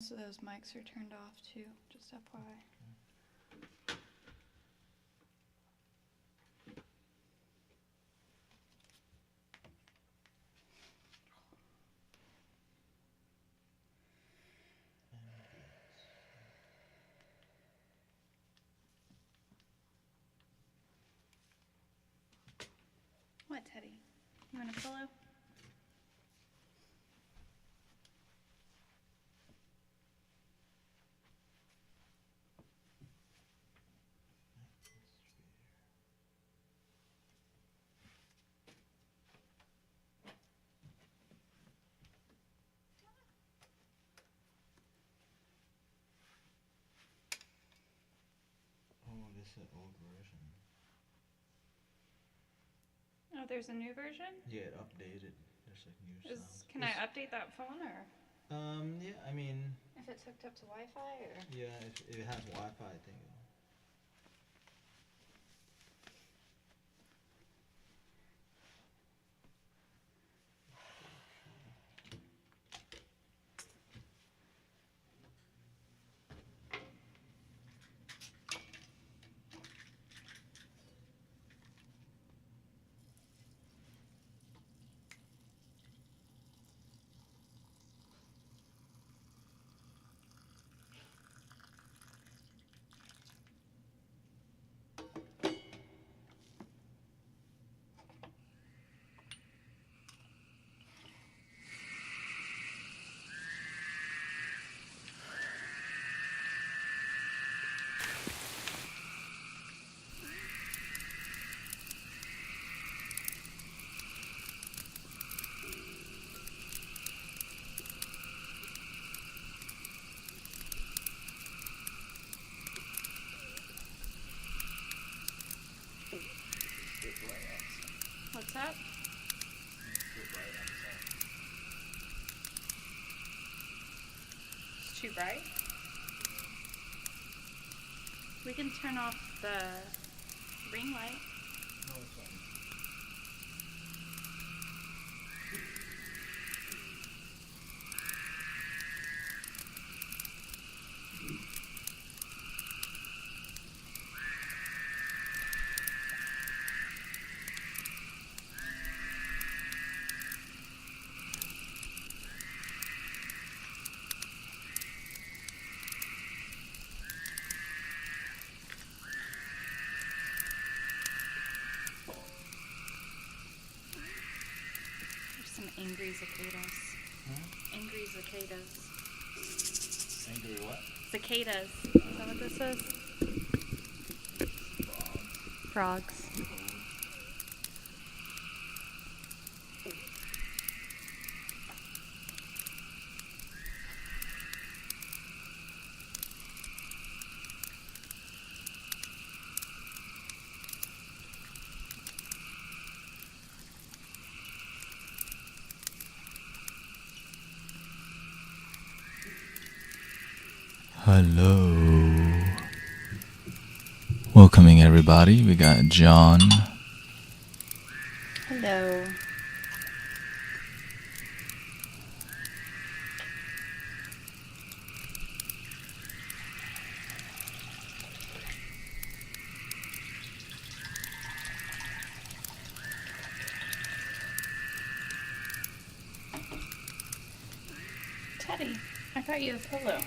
So those mics are turned off too, just FYI. What, Teddy? You want a pillow? Oh, this is an old version. Oh, there's a new version? Yeah, it updated. There's like new sounds. Can I update that phone or? Yeah, I mean. If it's hooked up to Wi-Fi or? Yeah, if it has Wi-Fi, I think. What's that? It's too bright? We can turn off the ring light. No, it's fine. There's some angry cicadas. Angry cicadas. Angry what? Cicadas. Is that what this is? Frogs. Hello. Welcoming everybody. We got John. Hello. Teddy, I got you a pillow.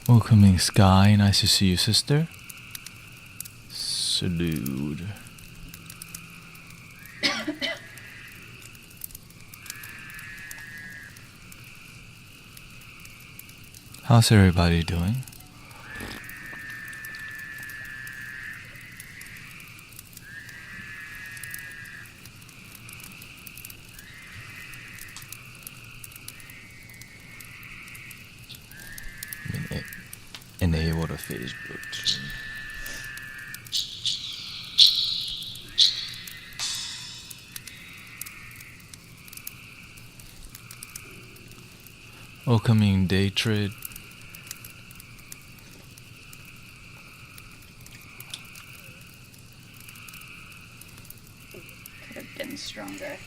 Welcoming Sky. Nice to see you, sister. Salute. How's everybody doing? Enable the Facebook too. Welcoming day trade. Could have been stronger.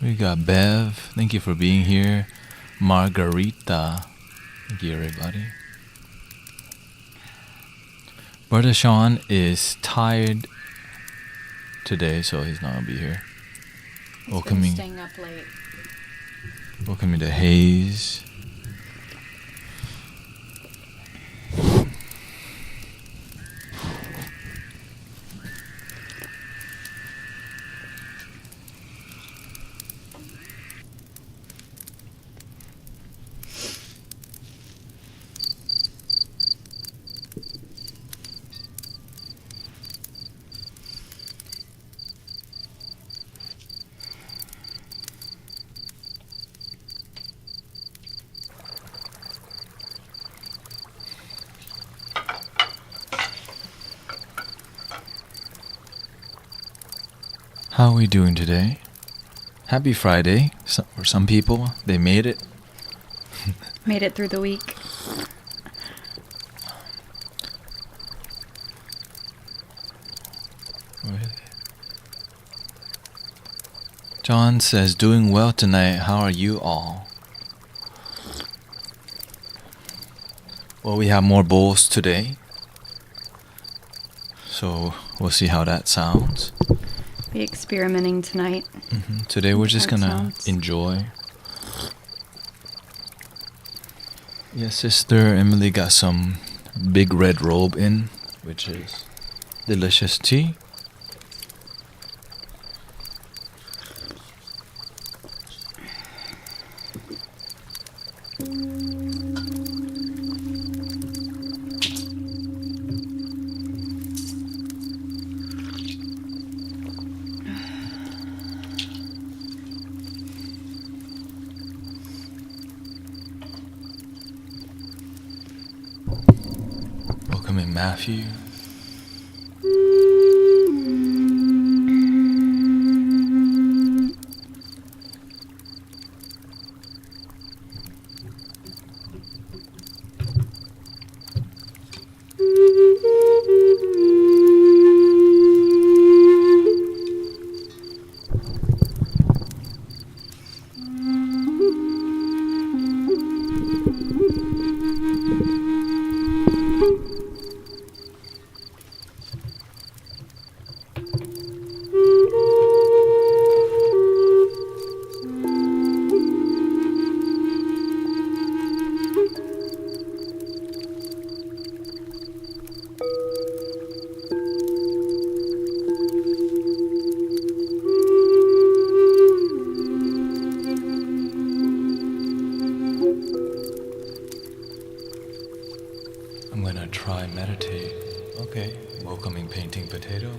We got Bev. Thank you for being here. Margarita. Thank you, everybody. Brother Sean is tired today, so he's not gonna be here. He's been staying up late. Welcoming to Hayes. How are we doing today? Happy Friday. For some people, they made it. Made it through the week. John says, doing well tonight. How are you all? Well, we have more bowls today. So we'll see how that sounds. Be experimenting tonight. Today we're just gonna enjoy. Yes, Sister Emily got some big red robe in, which is delicious tea. Welcoming Matthew. I'm gonna try meditate. Okay, welcoming painting potato.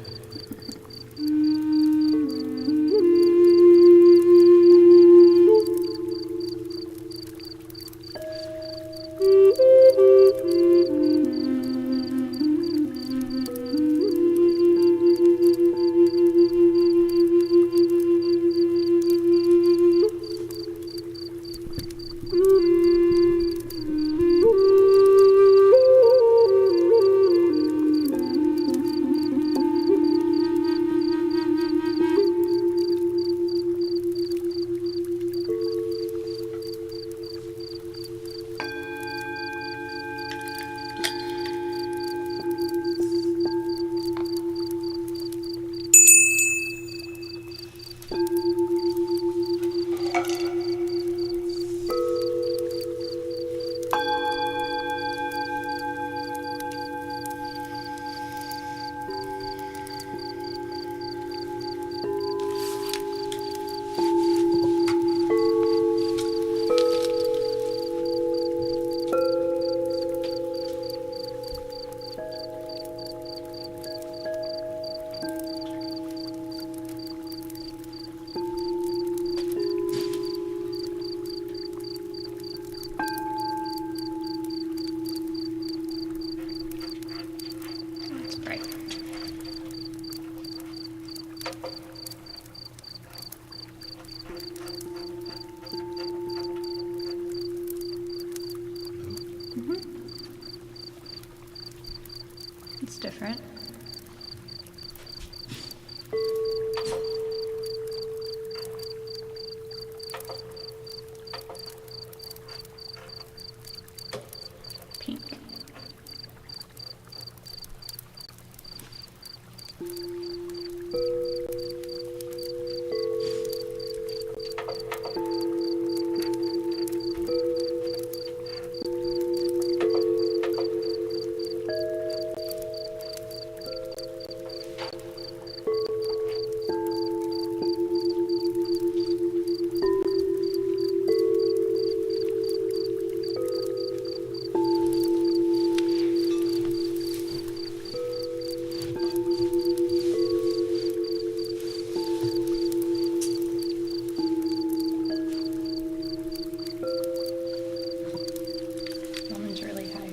Woman's really high.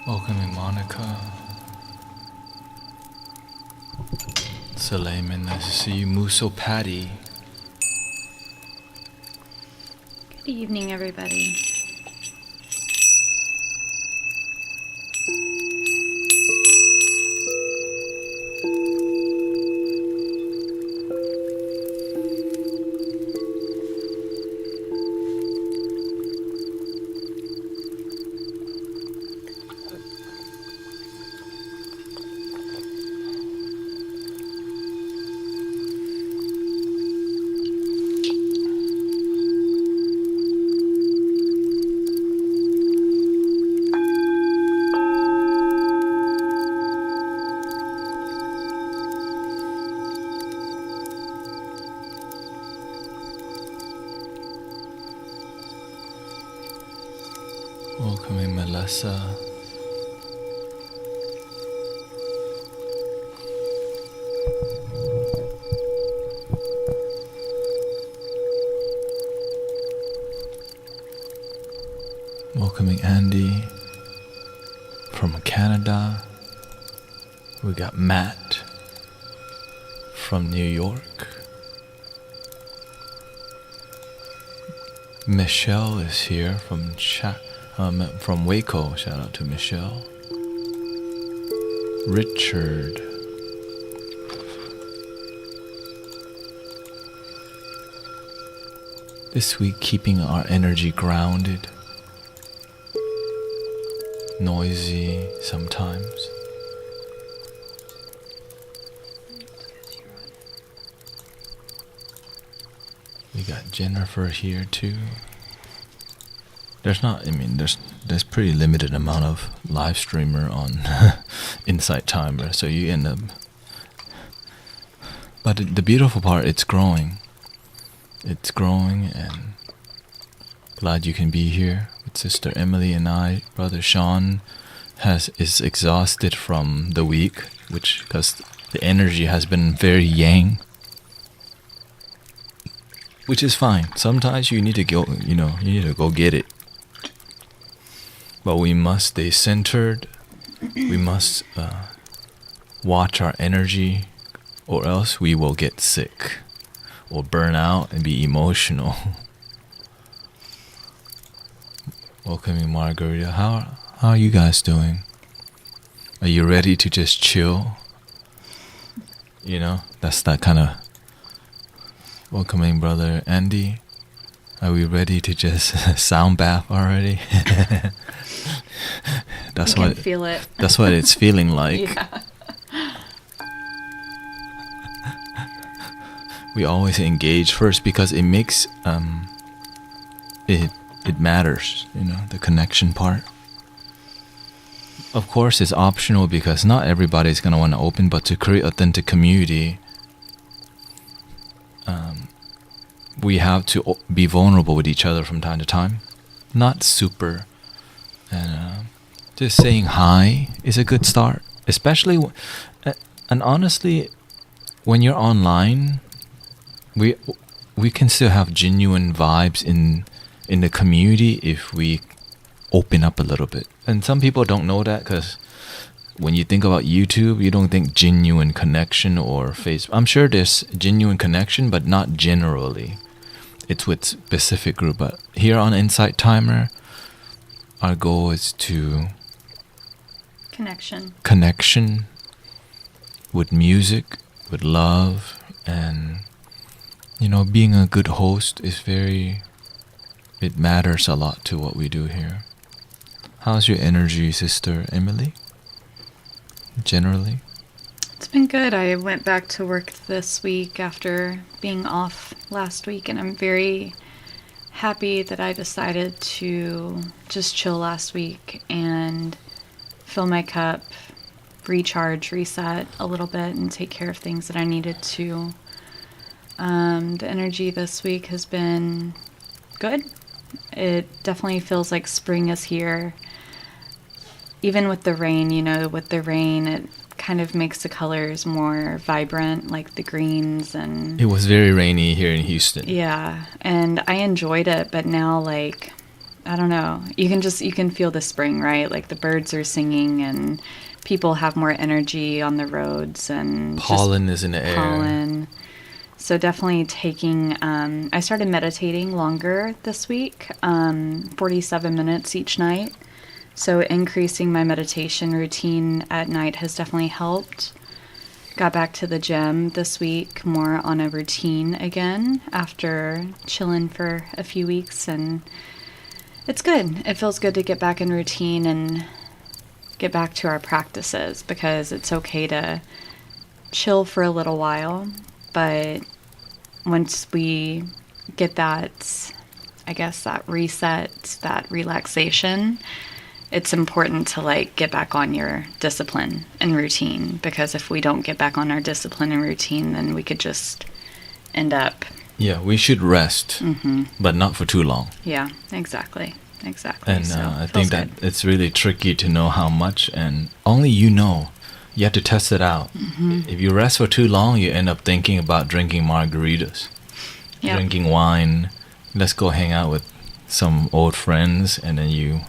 Welcoming Monica. Suleiman, nice to see you. Muso Patty. Good evening, everybody. Welcoming Melissa. Welcoming Andy from Canada. We got Matt from New York. Michelle is here from from Waco. Shout out to Michelle. Richard. This week, keeping our energy grounded. Noisy sometimes. We got Jennifer here too. There's pretty limited amount of live streamer on Insight Timer, so you end up. But the beautiful part, it's growing. It's growing, and glad you can be here with Sister Emily and I. Brother Sean is exhausted from the week, because the energy has been very yang. Which is fine. Sometimes you need to go, you need to go get it. But we must stay centered. We must watch our energy, or else we will get sick or burn out and be emotional. Welcoming Margarita. How are you guys doing? Are you ready to just chill? That's that kind of. Welcoming Brother Andy. Are we ready to just soundbath already? That's I can feel it. That's what it's feeling like. Yeah. We always engage first because it makes it matters, the connection part. Of course, it's optional because not everybody's gonna want to open, but to create authentic community, we have to be vulnerable with each other from time to time. Not super, and just saying hi is a good start. Especially, and honestly, when you're online, we can still have genuine vibes in the community if we open up a little bit. And some people don't know that because when you think about YouTube, you don't think genuine connection or Facebook. I'm sure there's genuine connection, but not generally. It's with specific group. But here on Insight Timer, our goal is to connection with music, with love, and being a good host is it matters a lot to what we do here. How's your energy, Sister Emily? Generally? It's been good. I went back to work this week after being off last week, and I'm very happy that I decided to just chill last week and fill my cup, recharge, reset a little bit, and take care of things that I needed to. The energy this week has been good. It definitely feels like spring is here. Even with the rain, it kind of makes the colors more vibrant, like the greens. And it was very rainy here in Houston. Yeah, and I enjoyed it, but now, like, I don't know, you can feel the spring, right? Like the birds are singing and people have more energy on the roads, and pollen is in the air. So definitely I started meditating longer this week, 47 minutes each night. So increasing my meditation routine at night has definitely helped. Got back to the gym this week, more on a routine again after chilling for a few weeks, and it's good. It feels good to get back in routine and get back to our practices, because it's okay to chill for a little while, but once we get that, I guess, that reset, that relaxation, it's important to get back on your discipline and routine, because if we don't get back on our discipline and routine, then we could just end up. Yeah, we should rest, but not for too long. Yeah, exactly. And I think that it's really tricky to know how much, and only you have to test it out. If you rest for too long, you end up thinking about drinking margaritas, drinking wine. Let's go hang out with some old friends, and then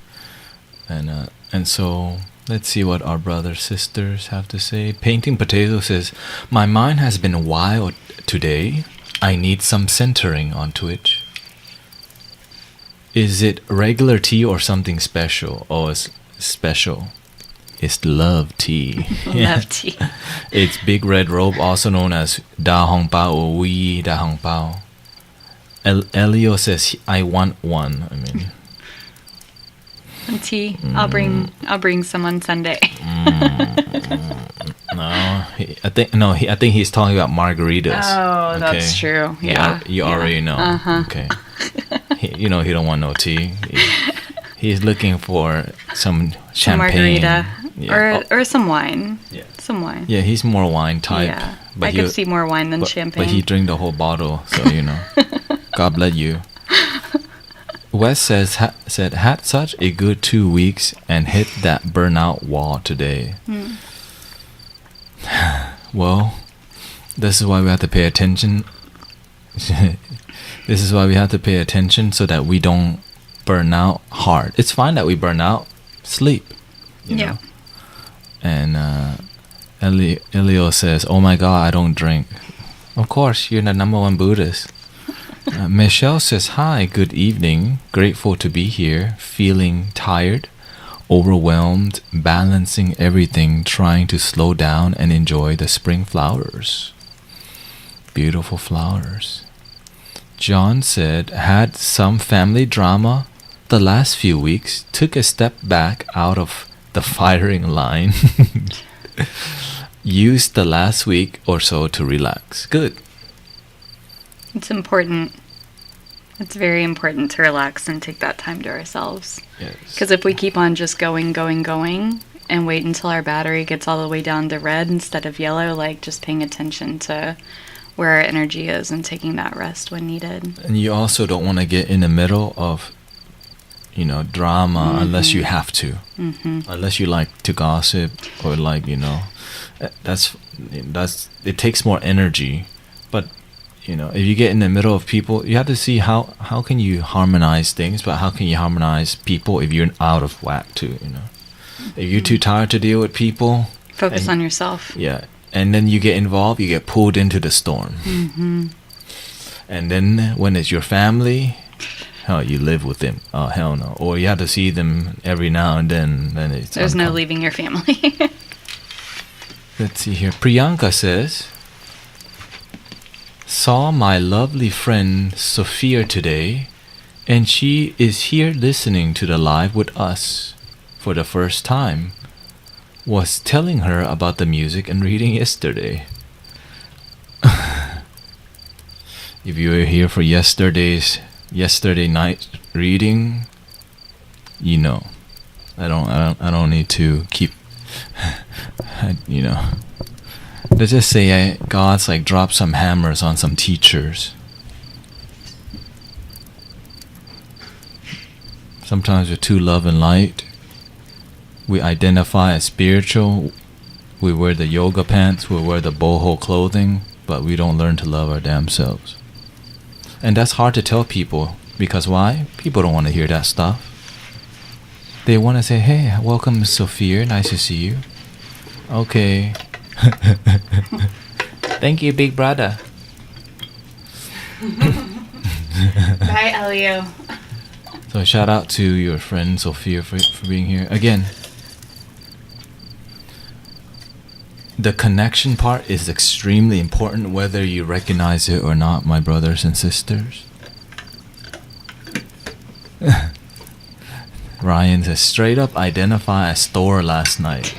and so let's see what our brothers sisters have to say. Painting Potato says, my mind has been wild today. I need some centering on Twitch. Is it regular tea or something special? Oh, it's special. It's love tea. Love tea. It's Big Red Robe, also known as Da Hong Pao or Wee Da Hong Pao. Elio says, I want one. I mean, tea. I'll bring some on Sunday. No, I think he's talking about margaritas. Oh, okay. That's true. Yeah, you already know. Okay. He don't want no tea. He's looking for some champagne, margarita, or some wine. Yeah, some wine. Yeah, he's more wine type. Yeah, but I could see more wine than champagne. But he drank the whole bottle, so God bless you. Wes said had such a good 2 weeks and hit that burnout wall today. Well, this is why we have to pay attention. This is why we have to pay attention so that we don't burn out hard. It's fine that we burn out. Sleep. You know? And Elio says, oh my God, I don't drink. Of course, you're the #1 Buddhist. Michelle says, hi, good evening. Grateful to be here. Feeling tired, overwhelmed, balancing everything, trying to slow down and enjoy the spring flowers. Beautiful flowers. John said, had some family drama the last few weeks, took a step back out of the firing line. Used the last week or so to relax. Good. It's important. It's very important to relax and take that time to ourselves. Yes. Because if we keep on just going, and wait until our battery gets all the way down to red instead of yellow, just paying attention to where our energy is and taking that rest when needed. And you also don't want to get in the middle of, drama unless you have to. Unless you like to gossip or that's it takes more energy. But if you get in the middle of people, you have to see how can you harmonize things, but how can you harmonize people if you're out of whack too, If you're too tired to deal with people, focus on yourself. Yeah. And then you get involved, you get pulled into the storm. And then when it's your family, hell, you live with them. Oh, hell no. Or you have to see them every now and then it's There's no leaving your family. Let's see here. Priyanka says, saw my lovely friend Sophia today, and she is here listening to the live with us for the first time. Was telling her about the music and reading yesterday. If you were here for yesterday night reading, you know. I don't need to keep you know. Let's just say God's like dropped some hammers on some teachers. Sometimes with true love and light, we identify as spiritual. We wear the yoga pants, we wear the boho clothing, but we don't learn to love our damn selves. And that's hard to tell people, because why? People don't want to hear that stuff. They want to say, hey, welcome Sophia, nice to see you. Okay. Thank you, big brother. Bye, Elio. So shout out to your friend Sophia for being here. Again, the connection part is extremely important, whether you recognize it or not, my brothers and sisters. Ryan says, straight up identify a store last night.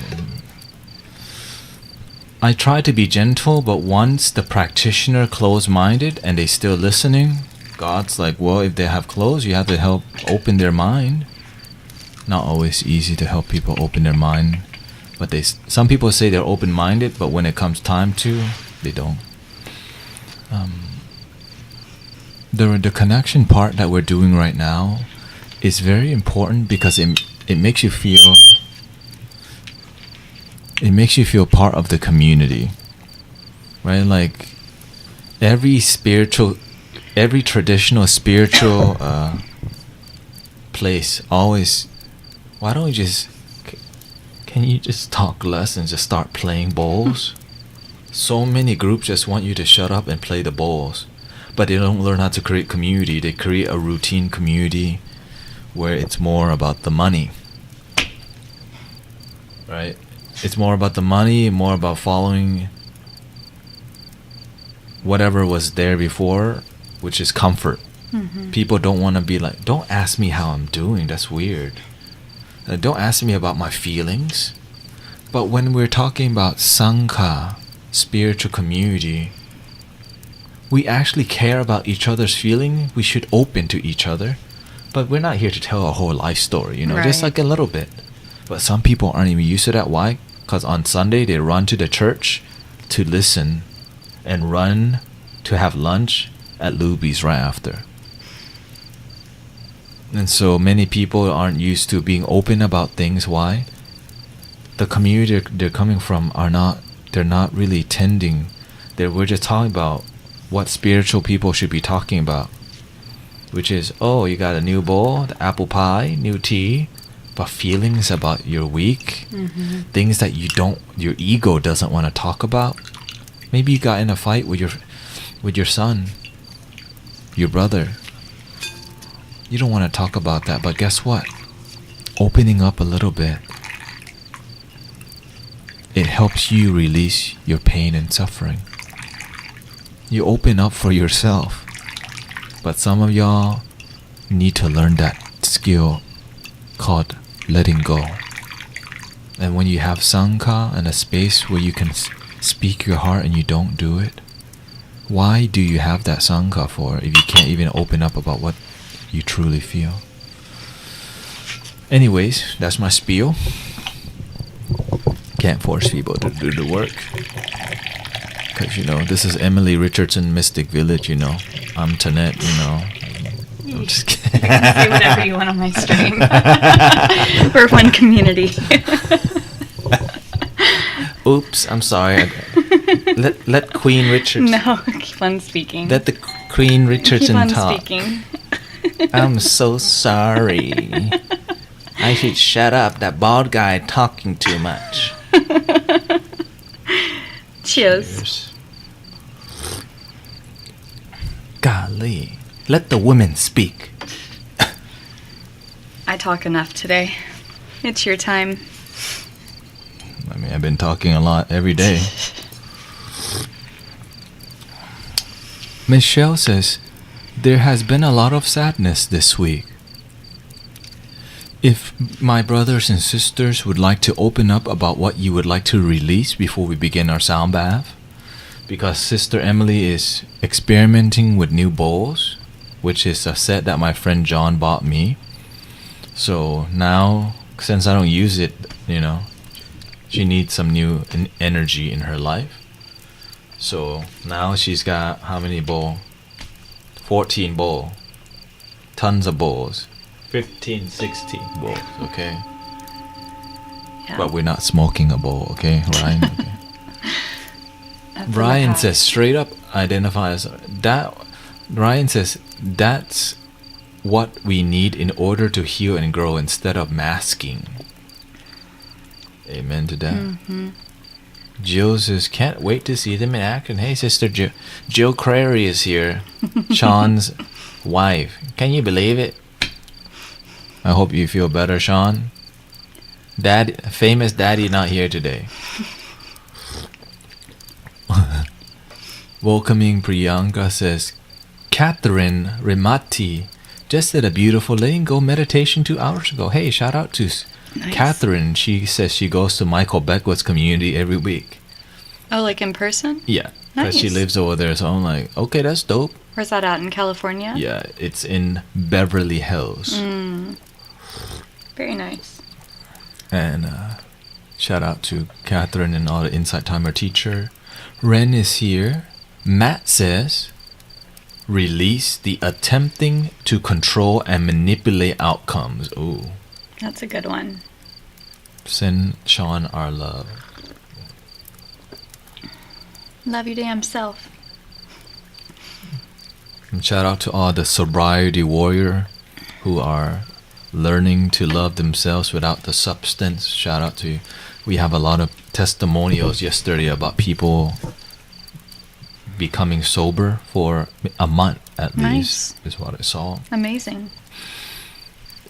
I try to be gentle, but once the practitioner closed-minded and they still listening, God's like, well, if they have closed, you have to help open their mind. Not always easy to help people open their mind. But some people say they're open-minded, but when it comes time to, they don't. The connection part that we're doing right now is very important because it makes you feel part of the community, right? Like every traditional spiritual place always, why don't we can you just talk less and just start playing bowls? So many groups just want you to shut up and play the bowls, but they don't learn how to create community. They create a routine community where it's more about the money, right? It's more about the money, more about following whatever was there before, which is comfort. Mm-hmm. People don't want to be like, don't ask me how I'm doing, that's weird. Don't ask me about my feelings. But when we're talking about Sangha, spiritual community, we actually care about each other's feeling. We should open to each other. But we're not here to tell a whole life story, right. Just like a little bit. But some people aren't even used to that. Why? Because on Sunday they run to the church to listen and run to have lunch at Luby's right after. And so many people aren't used to being open about things. Why? The community they're coming from they're not really tending. We're just talking about what spiritual people should be talking about, which is, oh, you got a new bowl, the apple pie, new tea, but feelings about your week, mm-hmm. things that your ego doesn't want to talk about. Maybe you got in a fight with your son, your brother. You don't want to talk about that, but guess what? Opening up a little bit, it helps you release your pain and suffering. You open up for yourself. But some of y'all need to learn that skill called letting go. And when you have Sangha and a space where you can speak your heart and you don't do it, why do you have that Sangha for if you can't even open up about what you truly feel? Anyways, that's my spiel. Can't force people to do the work. Because, this is Emily Richardson Mystic Village, I'm Tanette, I'm just kidding. You can say whatever you want on my stream. We're one community. Oops, I'm sorry. Let Queen Richardson... No, keep on speaking. Let the Queen Richardson talk. Keep on speaking. I'm so sorry. I should shut up. That bald guy talking too much. Cheers. Golly. Let the women speak. I talk enough today. It's your time. I mean, I've been talking a lot every day. Michelle says, there has been a lot of sadness this week. If my brothers and sisters would like to open up about what you would like to release before we begin our sound bath, because Sister Emily is experimenting with new bowls, which is a set that my friend John bought me. So now, since I don't use it, she needs some new energy in her life. So now she's got how many bowls? 14 bowls. Tons of bowls. 15, 16 bowls, okay? Yeah. But we're not smoking a bowl, okay, Ryan? Okay. Ryan says, straight up identifies that. Ryan says, that's what we need in order to heal and grow instead of masking. Amen to that. Mm-hmm. Jill says, can't wait to see them in action. Hey, Sister Jill Crary is here. Sean's wife. Can you believe it? I hope you feel better, Sean. Famous daddy not here today. Welcoming Priyanka says, Catherine Rimati just did a beautiful letting go meditation 2 hours ago. Hey, shout out to Nice. Catherine. She says she goes to Michael Beckwith's community every week. Oh, like in person? Yeah, because she Nice. lives over there. So I'm like, okay, that's dope. Where's that at, in California? Yeah, it's in Beverly Hills. Very nice. And shout out to Catherine and all the Insight Timer teacher. Ren is here. Matt says, release the attempting to control and manipulate outcomes. Ooh. That's a good one. Send Sean our love. Love your damn self. And shout out to all the sobriety warrior who are learning to love themselves without the substance. Shout out to you. We have a lot of testimonials yesterday about people becoming sober for a month at Nice. least, is what I saw. Amazing.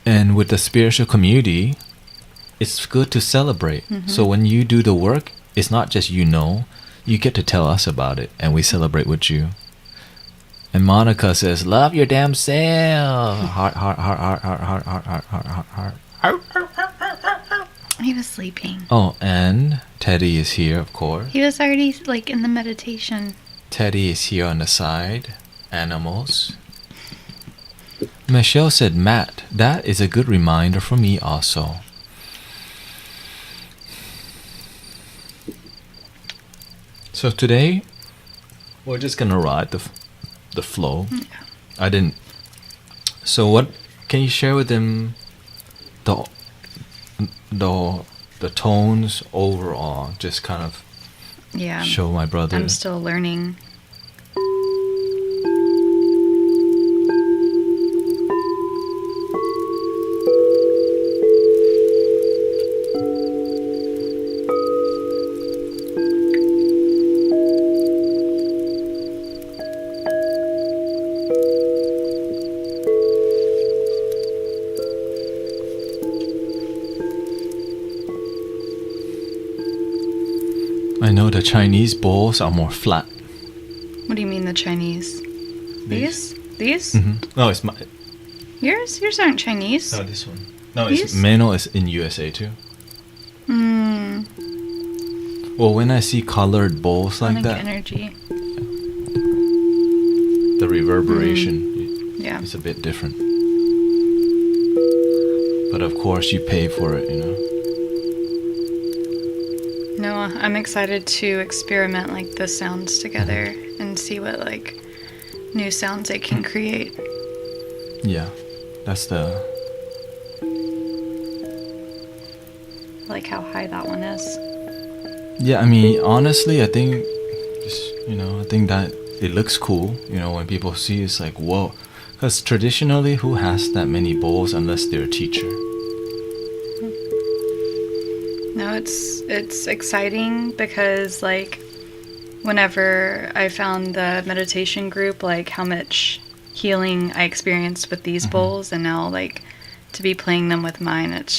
And with the spiritual community, it's good to celebrate. So when you do the work, it's not just you get to tell us about it, and we celebrate with you. And Monica says, love your damn self. Heart, heart, heart, heart, heart, heart, heart, heart, heart, heart, heart. He was sleeping. Oh, and Teddy is here, of course. He was already like in the meditation. Teddy is here on the side. Animals. Michelle said, Matt, that is a good reminder for me also. So today, we're just gonna ride the flow. Yeah. So what can you share with them the tones overall? Just kind of Yeah. show my brother. I'm still learning. I know the Chinese bowls are more flat. What do you mean the Chinese? These? These? No, it's my. Yours? Yours aren't Chinese. No, this one. No, These? it's Mano is in USA too. Hmm. Well, when I see colored bowls like Sonic that, energy. the reverberation Yeah. is a bit different. But of course, you pay for it, No, I'm excited to experiment like the sounds together and see what like new sounds it can create. Yeah, that's the. Like how high that one is. Yeah, I mean, honestly, I think, just, I think that it looks cool. When people see, it's like, whoa. Because traditionally, who has that many bowls unless they're a teacher? No, it's exciting because like whenever I found the meditation group, like how much healing I experienced with these bowls, and now like to be playing them with mine, it's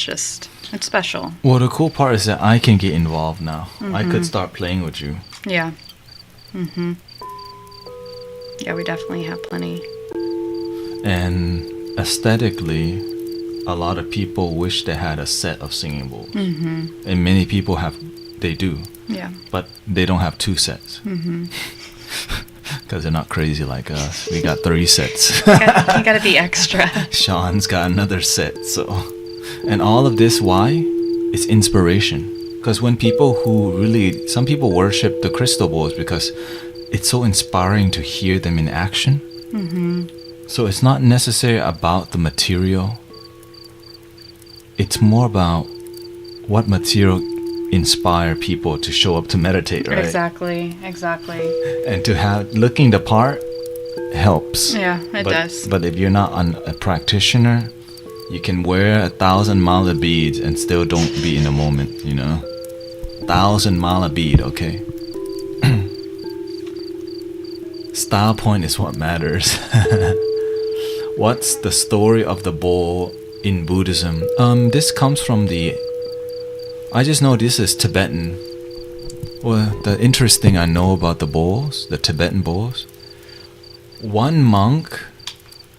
special. Well, the cool part is that I can get involved now. I could start playing with you. Yeah. Yeah, we definitely have plenty. And aesthetically, a lot of people wish they had a set of singing bowls. And many people they do. Yeah. But they don't have 2 sets. Because they're not crazy like us. We got 3 sets. You gotta be extra. Sean's got another set. So, and all of this, why? It's inspiration. Because when some people worship the crystal bowls because it's so inspiring to hear them in action. So it's not necessarily about the material. It's more about what material inspire people to show up to meditate, right? Exactly. And to have looking the part helps. Yeah, it does. But if you're not a practitioner, you can wear 1,000 mala beads and still don't be in the moment, 1,000 mala bead, okay? Style point is what matters. What's the story of the bowl in Buddhism? This comes from I just know this is Tibetan. Well, the interesting I know about the bowls, the Tibetan bowls, one monk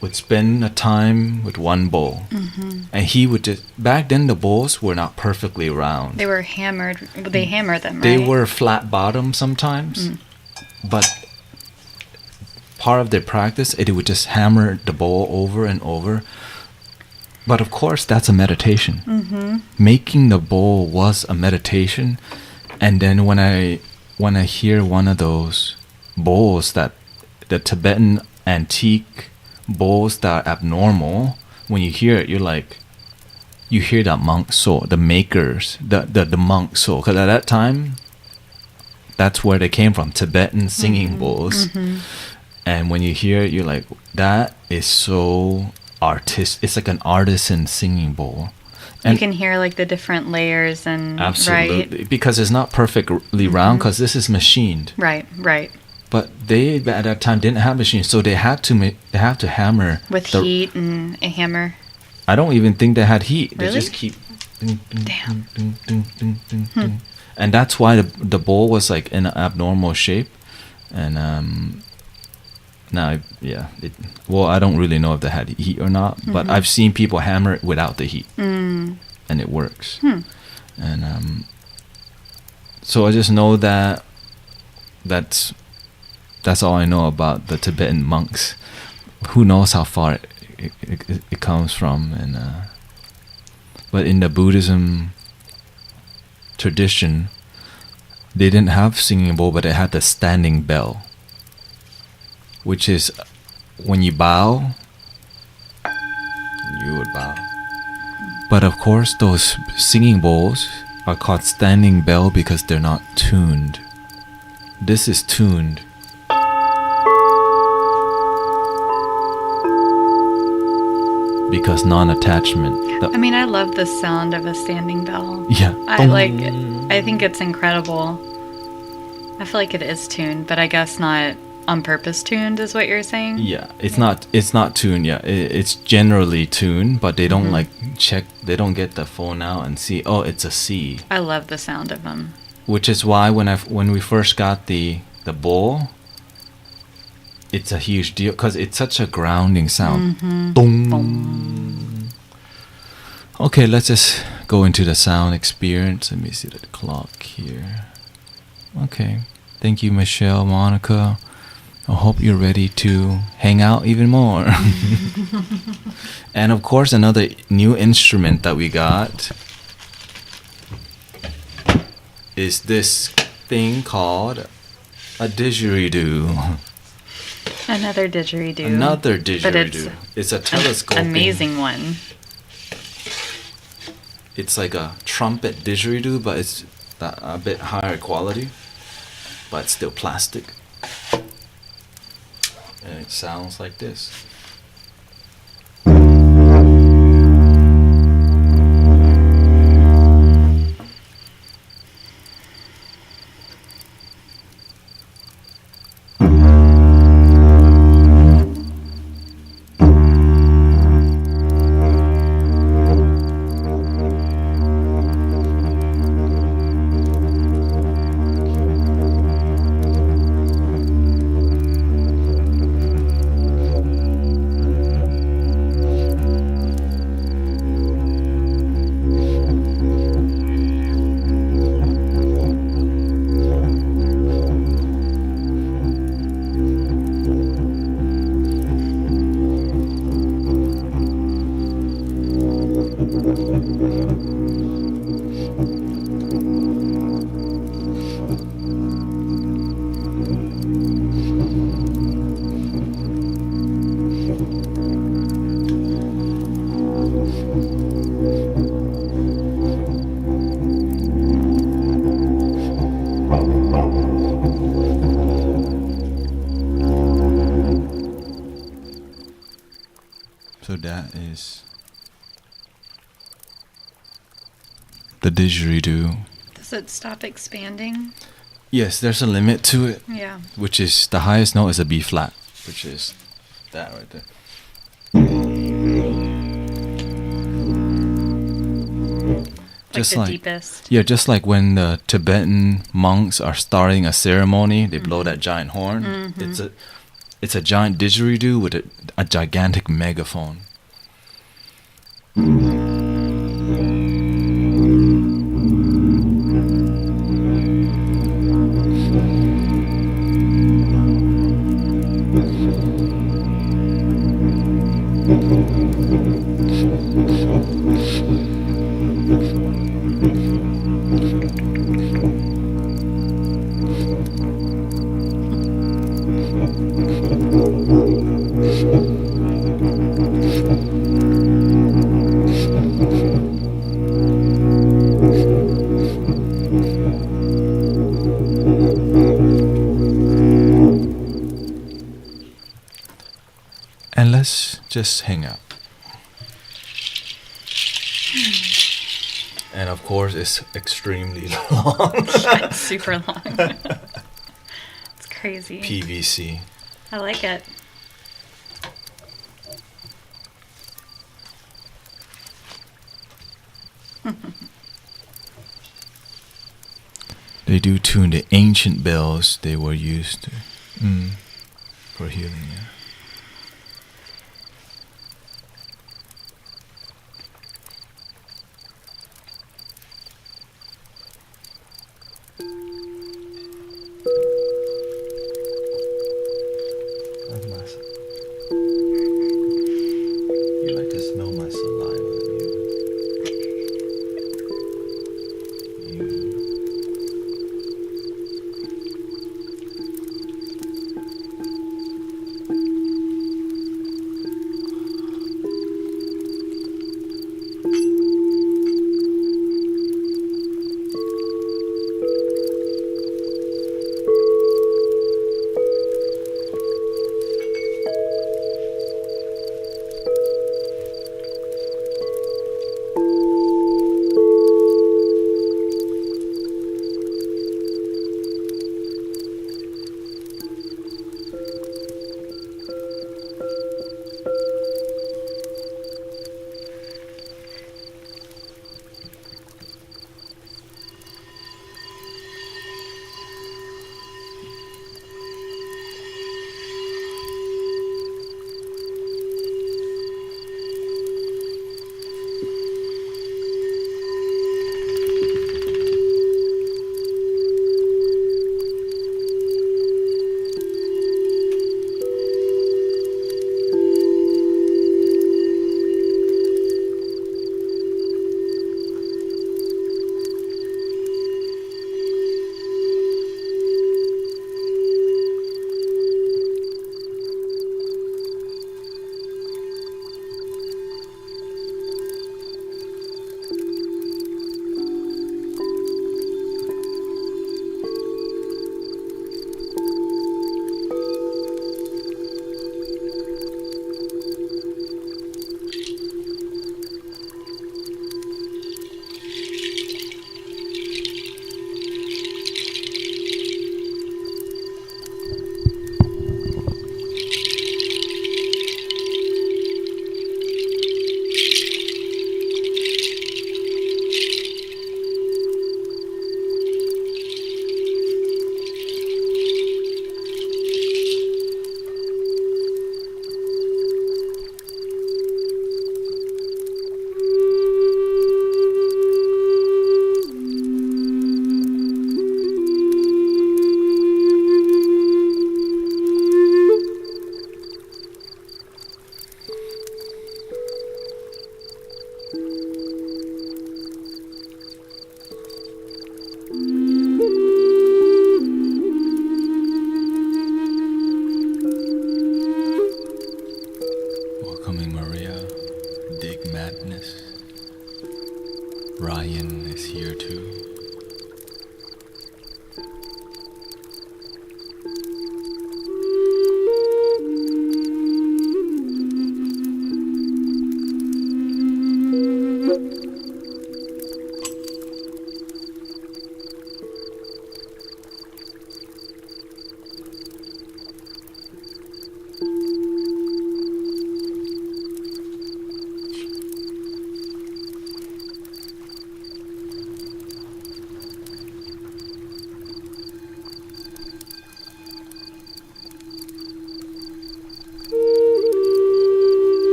would spend a time with one bowl. And he would back then the bowls were not perfectly round. They were hammered. They hammered them, right? They were flat bottom sometimes. But part of their practice, they would just hammer the bowl over and over. But of course, that's a meditation. Making the bowl was a meditation. And then when I hear one of those bowls, that the Tibetan antique bowls that are abnormal, when you hear it, you hear that monk soul, the makers, the monk soul. Because at that time, that's where they came from, Tibetan singing bowls. And when you hear it, you're like, that is so it's like an artisan singing bowl. And you can hear like the different layers and absolutely, right? Because it's not perfectly round because this is machined. Right. But they at that time didn't have machines, so they have to hammer with heat and a hammer. I don't even think they had heat. Really? They just keep. Damn. And that's why the bowl was like in an abnormal shape, and now I don't really know if they had heat or not, but I've seen people hammer it without the heat, and it works. And so I just know that's all I know about the Tibetan monks. Who knows how far it comes from, and but in the Buddhism tradition, they didn't have singing bowl, but they had the standing bell, which is when you bow, you would bow. But of course, those singing bowls are called standing bell because they're not tuned. This is tuned. Because non-attachment. I mean, I love the sound of a standing bell. Yeah. I think it's incredible. I feel like it is tuned, but I guess not on purpose tuned is what you're saying? Yeah, it's not tuned. Yeah, it's generally tuned, but they don't they don't get the phone out and see, oh, it's a C. I love the sound of them. Which is why when we first got the bowl, it's a huge deal because it's such a grounding sound. Dong. Boom. Okay, let's just go into the sound experience. Let me see the clock here. Okay, thank you, Michelle, Monica. I hope you're ready to hang out even more. And of course, another new instrument that we got is this thing called a didgeridoo. Another didgeridoo. Another didgeridoo. It's a telescoping. Amazing one. It's like a trumpet didgeridoo, but it's a bit higher quality, but it's still plastic. And it sounds like this. So that is the didgeridoo. Does it stop expanding? Yes, there's a limit to it, Yeah. which is the highest note is a B flat, which is that right there. The deepest. Yeah, just like when the Tibetan monks are starting a ceremony, they blow that giant horn. Mm-hmm. It's a giant didgeridoo with a gigantic megaphone. And let's just hang out. And of course, it's extremely long. It's super long. It's crazy. PVC. I like it. They do tune the ancient bells they were used to for healing. Yeah. You like to smell my saliva.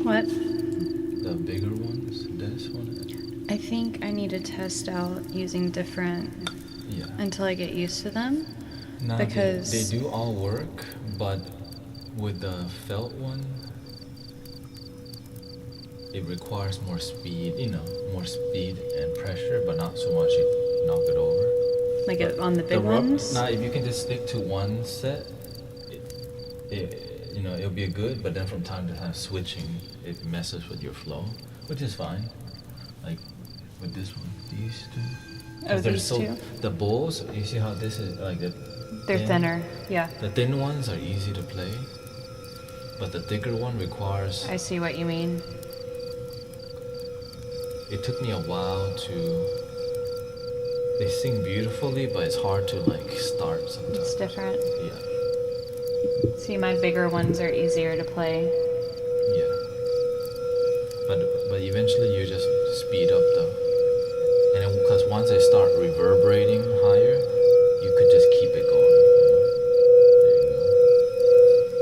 What? The bigger ones, this one. I think I need to test out using different Yeah. until I get used to them. Now Because they do all work, but with the felt one, it requires more speed, more speed and pressure, but not so much you knock it over. like But on the big ones. now if you can just stick to one set, it'll be good. But then from time to time switching, it messes with your flow, which is fine. Like with this one, these two. Oh, 'Cause they're these two? The bowls. You see how this is like the. They're thinner. Yeah. The thin ones are easy to play, but the thicker one requires. I see what you mean. It took me a while to. They sing beautifully, but it's hard to start sometimes. It's different. Yeah. See, my bigger ones are easier to play. Yeah. But eventually you just speed up and because once they start reverberating higher, you could just keep it going. There you go.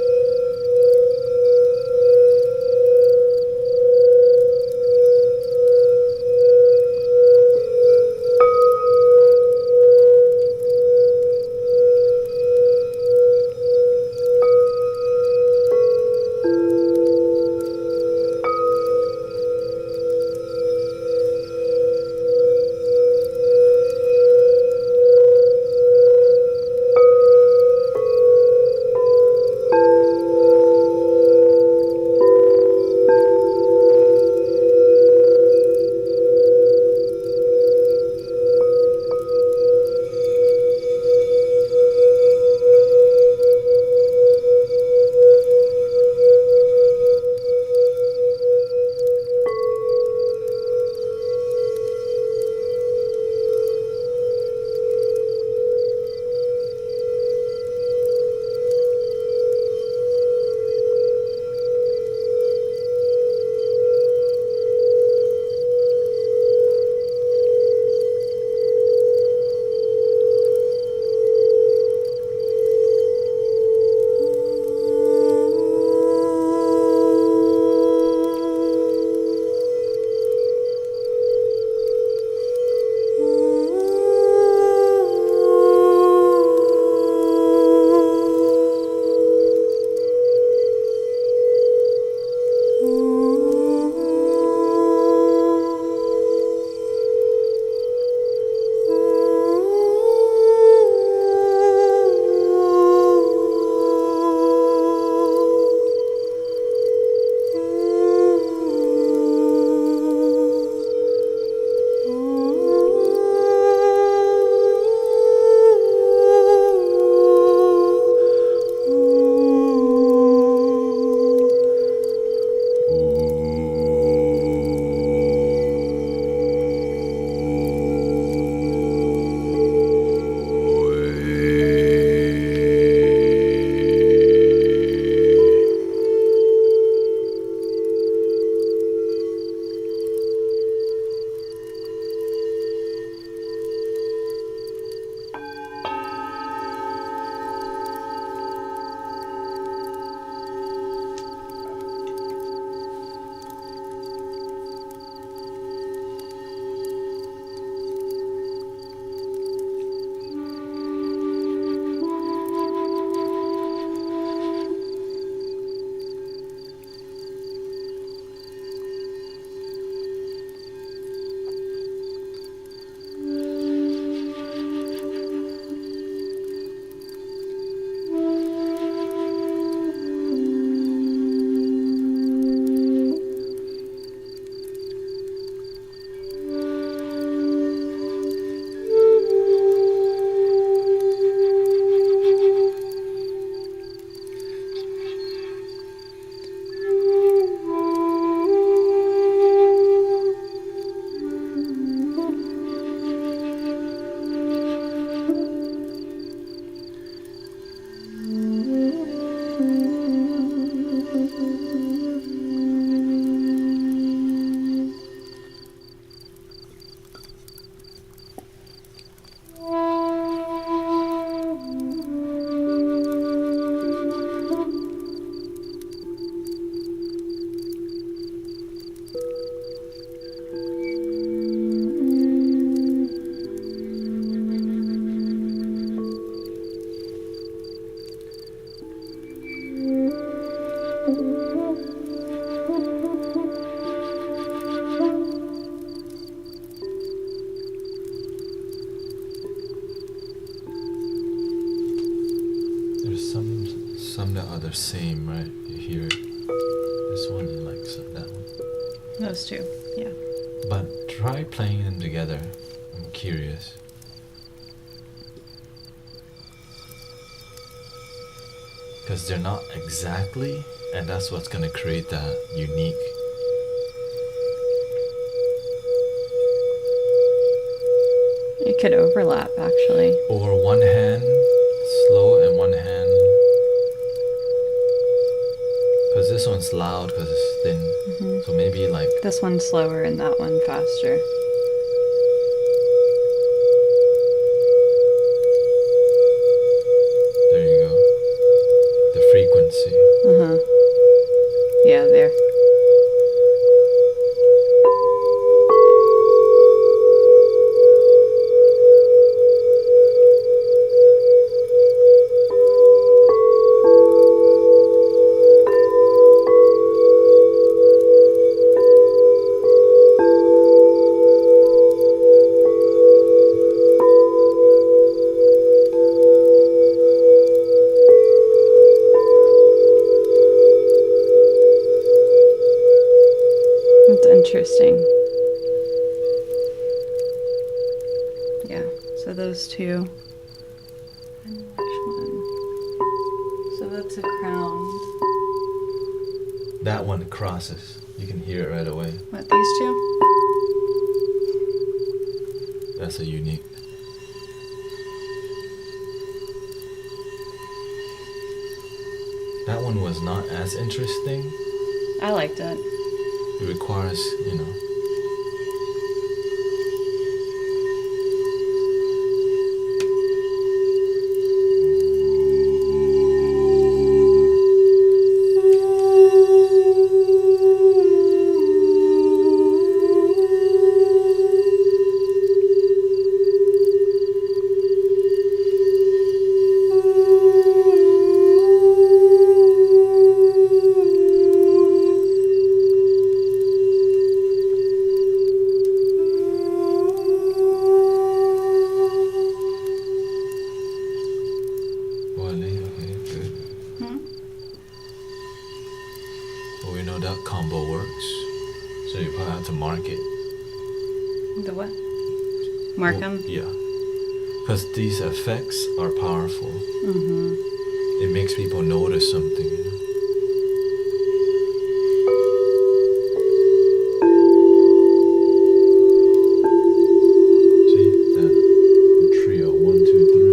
Those two, yeah. But try playing them together. I'm curious. Because they're not exactly, and that's what's going to create that unique. It could overlap, actually. Or one hand slow and one hand. Because this one's loud because it's thin. Mm-hmm. So maybe like. This one's slower and that one faster. There you go. The frequency. Uh-huh. Yeah, there. It's interesting. Yeah, so those two. And which one? So that's a crown. That one crosses. You can hear it right away. What, these two? That's a unique. That one was not as interesting. I liked it. It requires, you know. The what? Mark them? Yeah. Because these effects are powerful. Mm-hmm. It makes people notice something, you know? See, the trio, 1, 2, 3.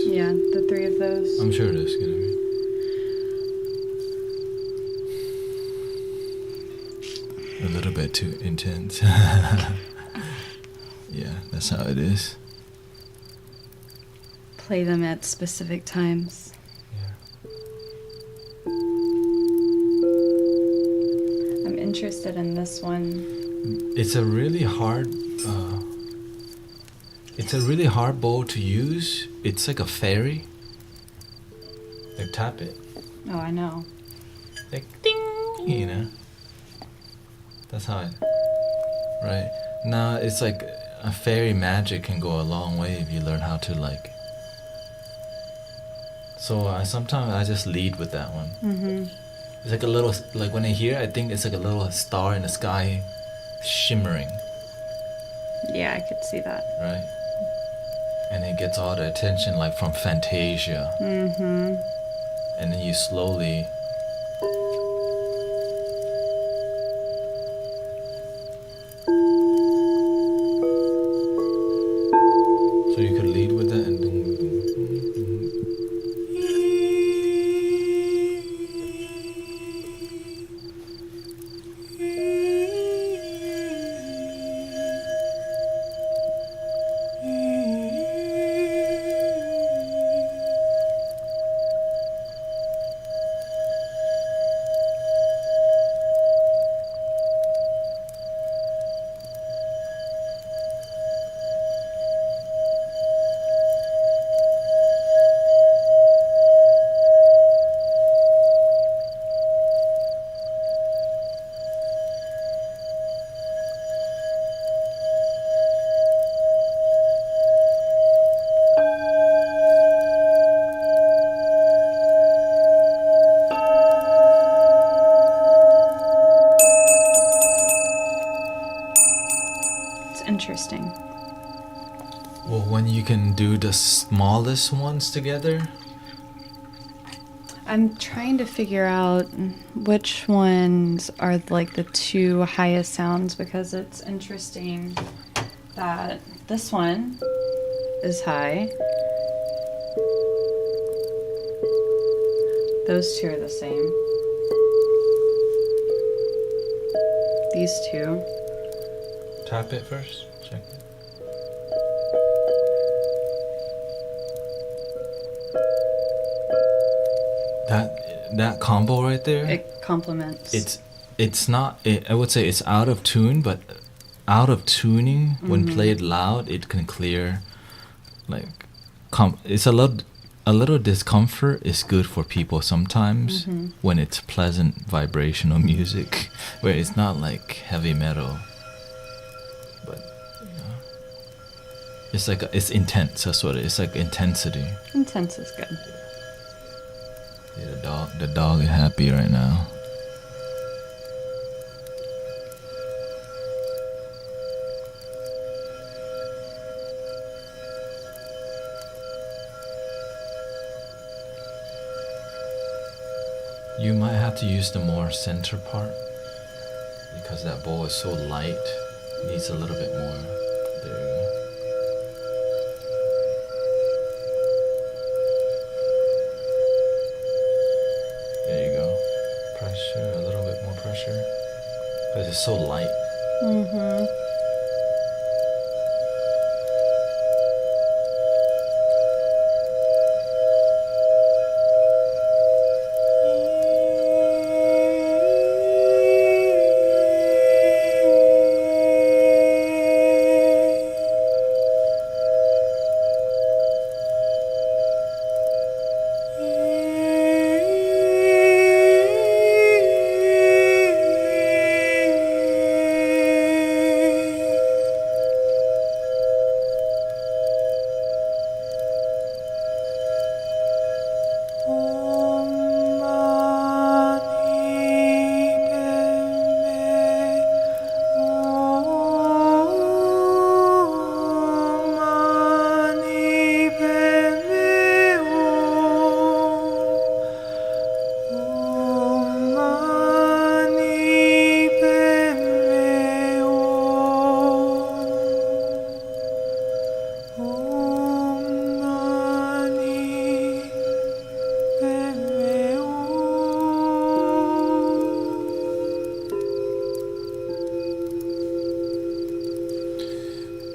Yeah, the three of those. I'm sure it is gonna be. A little bit too intense. Yeah, that's how it is. Play them at specific times. Yeah. I'm interested in this one. It's a really hard bowl to use. It's like a fairy. Like tap it. Oh, I know. Like ding, you know. That's how it. Right. Now it's like a fairy magic can go a long way if you learn how to like. So sometimes I just lead with that one. Mm-hmm. It's like a little, like when I hear it, I think it's like a little star in the sky shimmering. Yeah, I could see that. Right? And it gets all the attention like from Fantasia. Mm-hmm. And then you slowly. So you could lead with that and. interesting. Well, when you can do the smallest ones together. I'm trying to figure out which ones are like the two highest sounds, because it's interesting that this one is high. Those two are the same. These two. Tap it first. Check it. That combo right there. It complements. It's not. I would say it's out of tune, but out of tuning when played loud, it can clear. Like, it's a little discomfort is good for people sometimes when it's pleasant vibrational music, where it's not like heavy metal. But it's like it's intense. That's what it is. It's like intensity. Intense is good. Yeah, the dog is happy right now. You might have to use the more center part because that bowl is so light. It needs a little bit more. There you go. There you go. Pressure, a little bit more pressure. Because it's so light. Mm-hmm.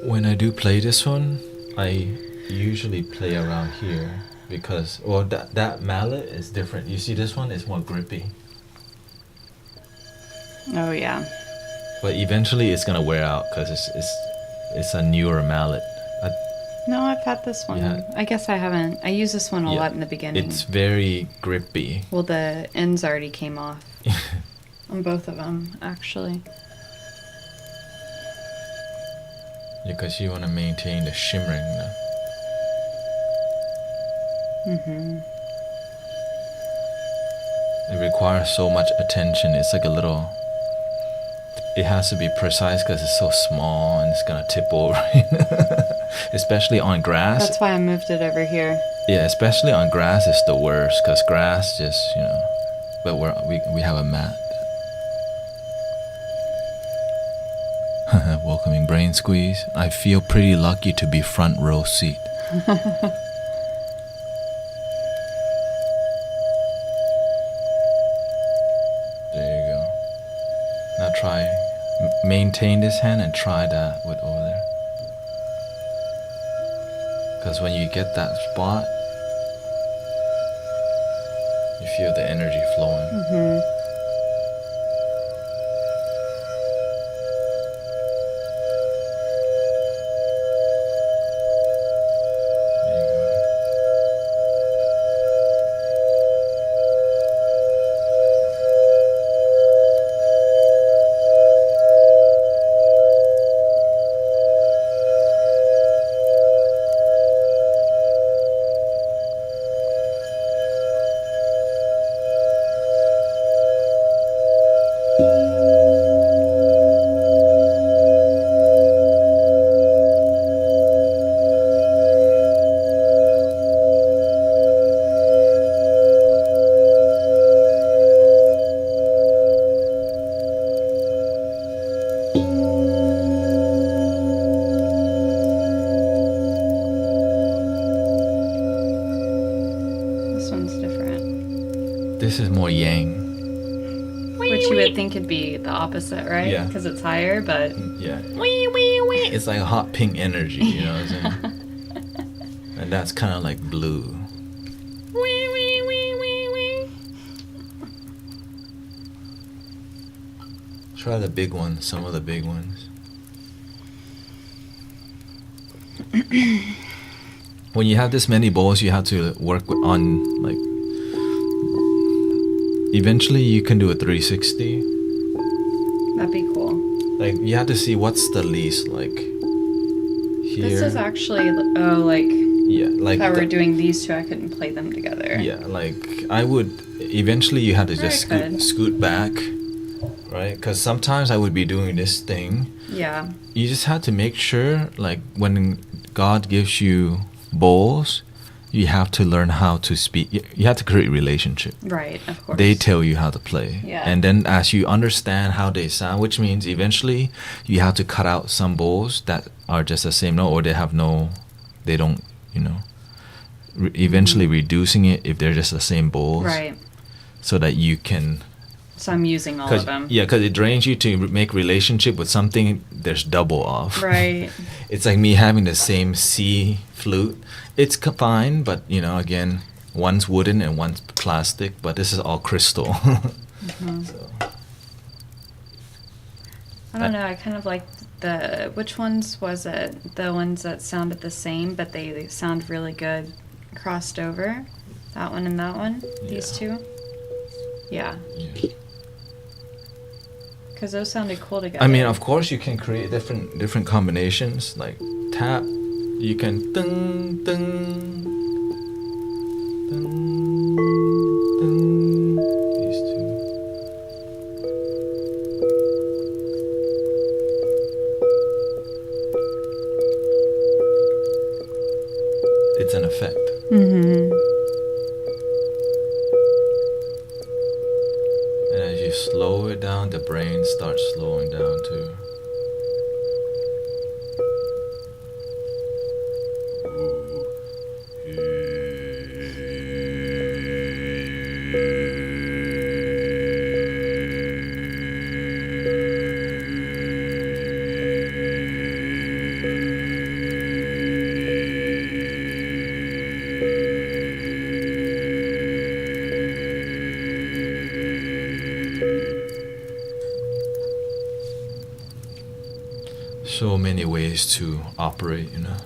When I do play this one, I usually play around here because, well, that mallet is different. You see, this one is more grippy. Oh yeah. But eventually, it's gonna wear out because it's a newer mallet. No, I've had this one. Yeah. I guess I haven't. I use this one a lot in the beginning. It's very grippy. Well, the ends already came off on both of them, actually. Because you want to maintain the shimmering. Mm-hmm. It requires so much attention. It's like a little. It has to be precise because it's so small and it's gonna tip over. Especially on grass. That's why I moved it over here. Yeah, especially on grass, it's the worst because grass just, But we have a mat. Welcoming brain squeeze. I feel pretty lucky to be front row seat. There you go. Now try maintain this hand and try that with over there. Because when you get that spot, you feel the energy flowing. Mm-hmm. There you go. more yang. Which you would think would be the opposite, right? Yeah. Because it's higher, but Yeah. It's like a hot pink energy, you know what I'm saying? And that's kind of like blue. Try the big ones, some of the big ones. When you have this many bowls, you have to work on, like, eventually you can do a 360. that'd be cool. Like, you have to see what's the least, like, here. This is actually, like, yeah, like if I were the- doing these two, I couldn't play them together. Yeah, like, I would, eventually you have to just I could. scoot back, right? Because sometimes I would be doing this thing. Yeah. You just have to make sure, like, when God gives you bowls, you have to learn how to speak. You have to create relationship. Right, of course. They tell you how to play. Yeah. And then as you understand how they sound, which means eventually you have to cut out some bowls that are just the same note, or they don't, you know, eventually reducing it if they're just the same bowls. Right. So that you can... So I'm using all of them. Yeah, because it drains you to make relationship with something there's double of. Right. It's like me having the same C flute. It's fine, but, you know, again, one's wooden and one's plastic, but this is all crystal. Mm-hmm. So, I don't know. I kind of like which ones was it? The ones that sounded the same, but they sound really good crossed over. That one and that one. These Yeah. two. Yeah. yeah. Because those sounded cool together. I mean, of course, you can create different combinations. Like tap, you can ding ding ding ding. These two. It's an effect. Mm-hmm. And as you slow it down, the brain starts slowing down too. So many ways to operate, you know.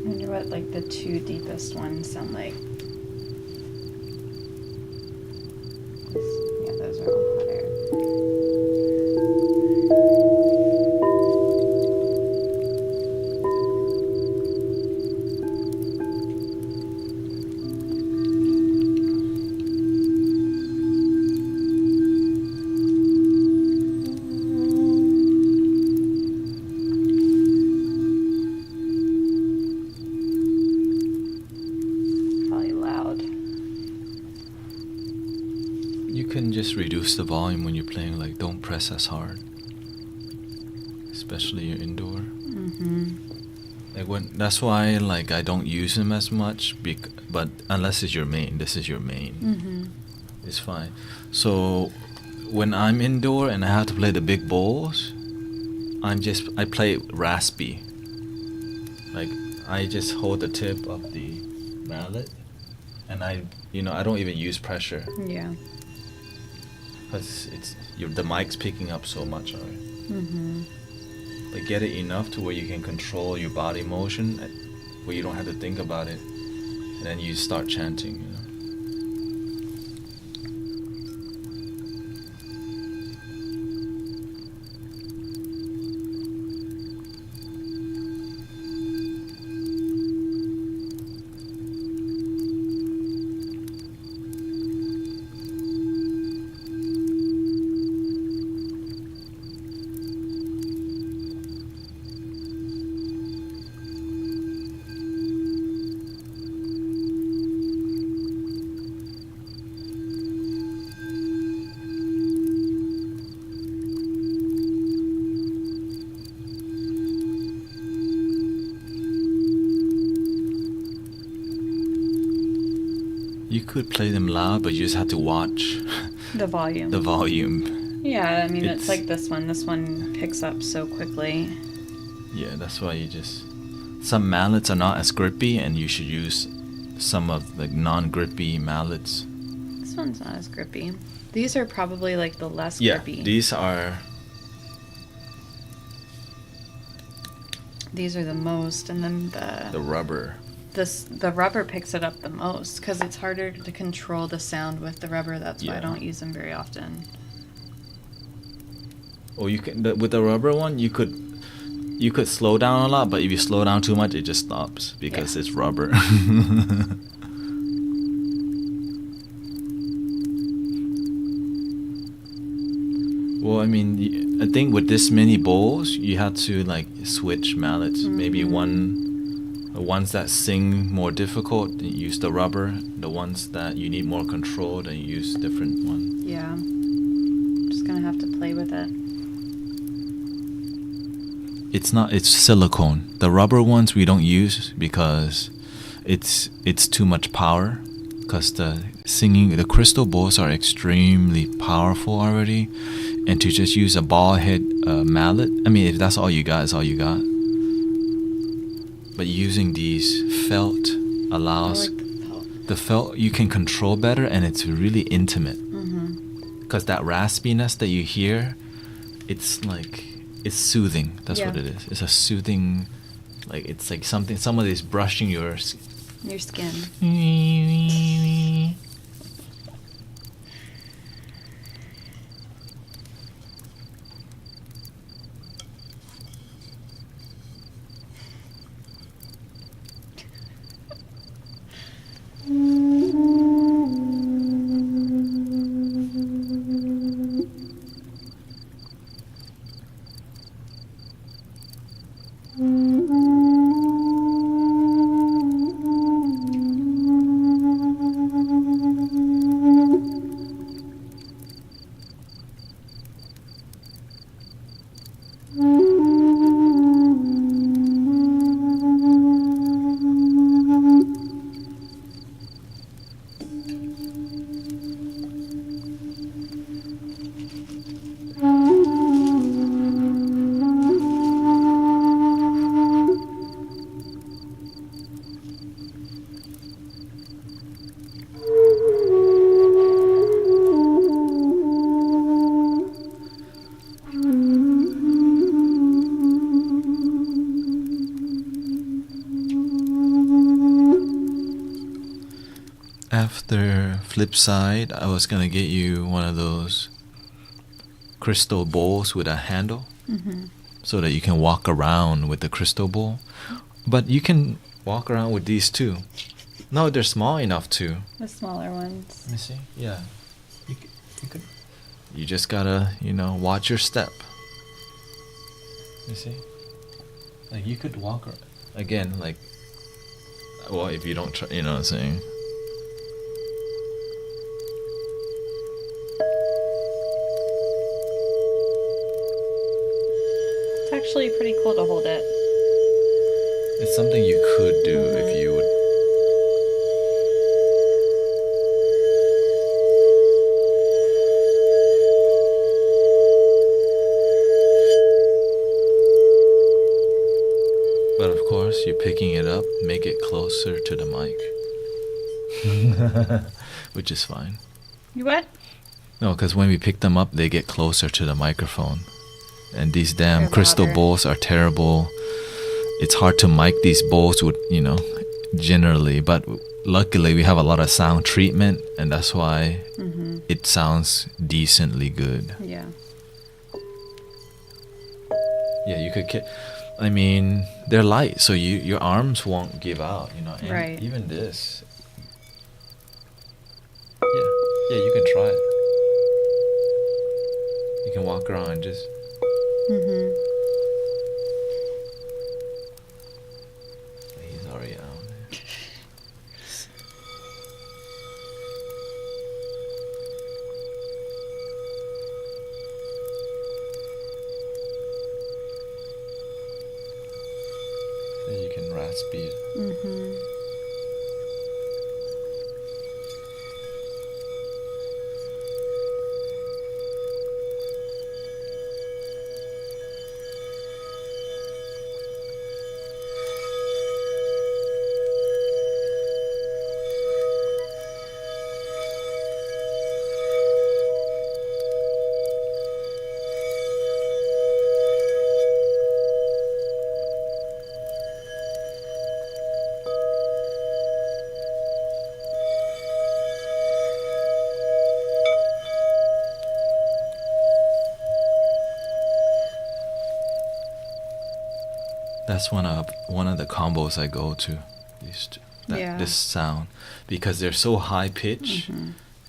I wonder what like the two deepest ones sound like. Yeah, those are all higher. Probably loud. You can just reduce the volume when you're playing, like don't press as hard. Especially you're indoor. Mm-hmm. Like that's why like I don't use them as much, but unless it's your main, this is your main. Mm-hmm. It's fine. So when I'm indoor and I have to play the big bowls, I play raspy. Like I just hold the tip of the mallet, and I don't even use pressure, Yeah. because the mic's picking up so much already. Mm-hmm. But get it enough to where you can control your body motion, where you don't have to think about it, and then you start chanting, you know. could play them loud, but you just have to watch The volume. the volume. Yeah, I mean, it's like this one. This one picks up so quickly. Yeah, that's why you just... Some mallets are not as grippy, and you should use some of the non-grippy mallets. This one's not as grippy. These are probably like the less grippy. Yeah, these are the most, and then the rubber. The rubber picks it up the most because it's harder to control the sound with the rubber. That's why I don't use them very often. Or you can with the rubber one, you could slow down a lot, but if you slow down too much, it just stops because it's rubber. Well, I mean, I think with this many bowls, you have to like switch mallets. Mm-hmm. Maybe the ones that sing more difficult, you use the rubber. The ones that you need more control, then you use different one. Yeah, just gonna have to play with it. It's silicone. The rubber ones we don't use because it's too much power. Because the crystal bowls are extremely powerful already, and to just use a ball head mallet, I mean, if that's all you got, it's all you got. But using these felt allows the felt you can control better, and it's really intimate. Because that raspiness that you hear, it's soothing. That's what it is. It's a soothing, like it's like somebody's brushing your skin. After flip side, I was gonna get you one of those crystal bowls with a handle, so that you can walk around with the crystal bowl. But you can walk around with these too. No, they're small enough too. The smaller ones. Let me see. Yeah, you could. You just gotta, watch your step. You see, like you could walk again, like. Well, if you don't try, you know what I'm saying. It's actually pretty cool to hold it. It's something you could do if you would. But of course, you're picking it up, make it closer to the mic. Which is fine. You what? No, because when we pick them up, they get closer to the microphone. And these damn crystal bowls are terrible. It's hard to mic these bowls with, generally. But luckily, we have a lot of sound treatment, and that's why it sounds decently good. Yeah. Yeah, you could... I mean, they're light, so your arms won't give out, And right. Even this. Yeah, you can try it. You can walk around and just. He's already out. You can raspy it. That's one of the combos I go to. This sound, because they're so high pitch.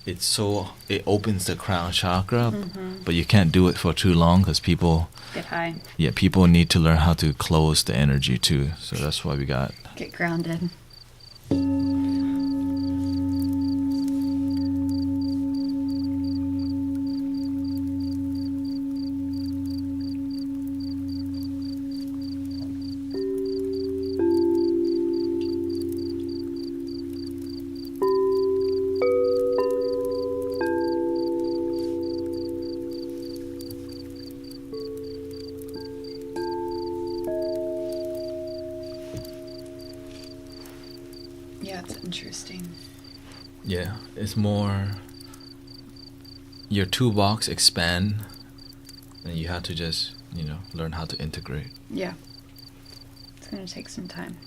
It opens the crown chakra, but you can't do it for too long because people get high. Yeah, people need to learn how to close the energy too. So that's why we got get grounded. Yeah, it's interesting. Yeah, it's more your toolbox expand, and you have to just, learn how to integrate. Yeah. It's going to take some time.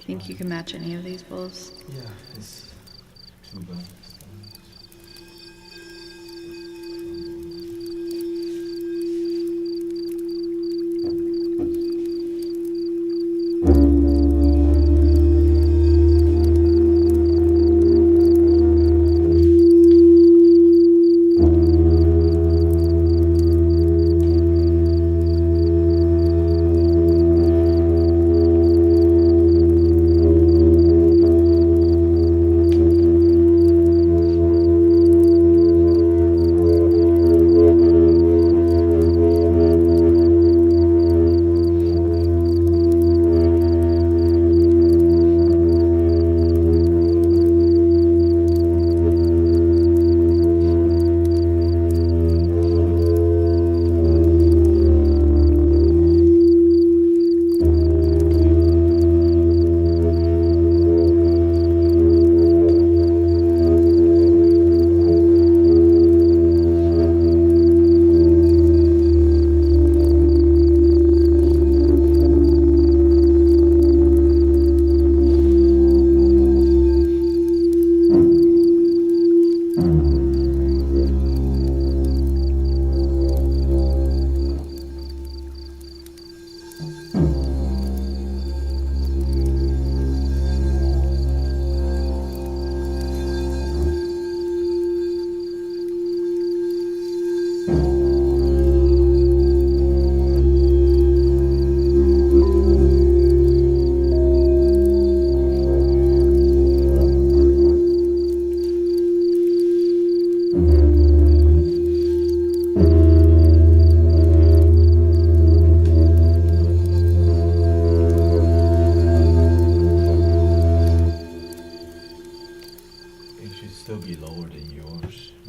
Think you can match any of these bowls? Yeah, it's tuba.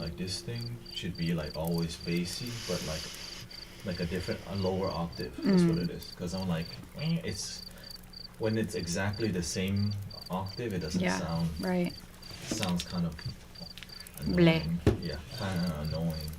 like this thing should be like always bassy, but like a lower octave. That's what it is. Because I'm like, it's when it's exactly the same octave, it doesn't Yeah. sound. Right. It sounds kind of Bleh. annoying. Yeah, kind of annoying.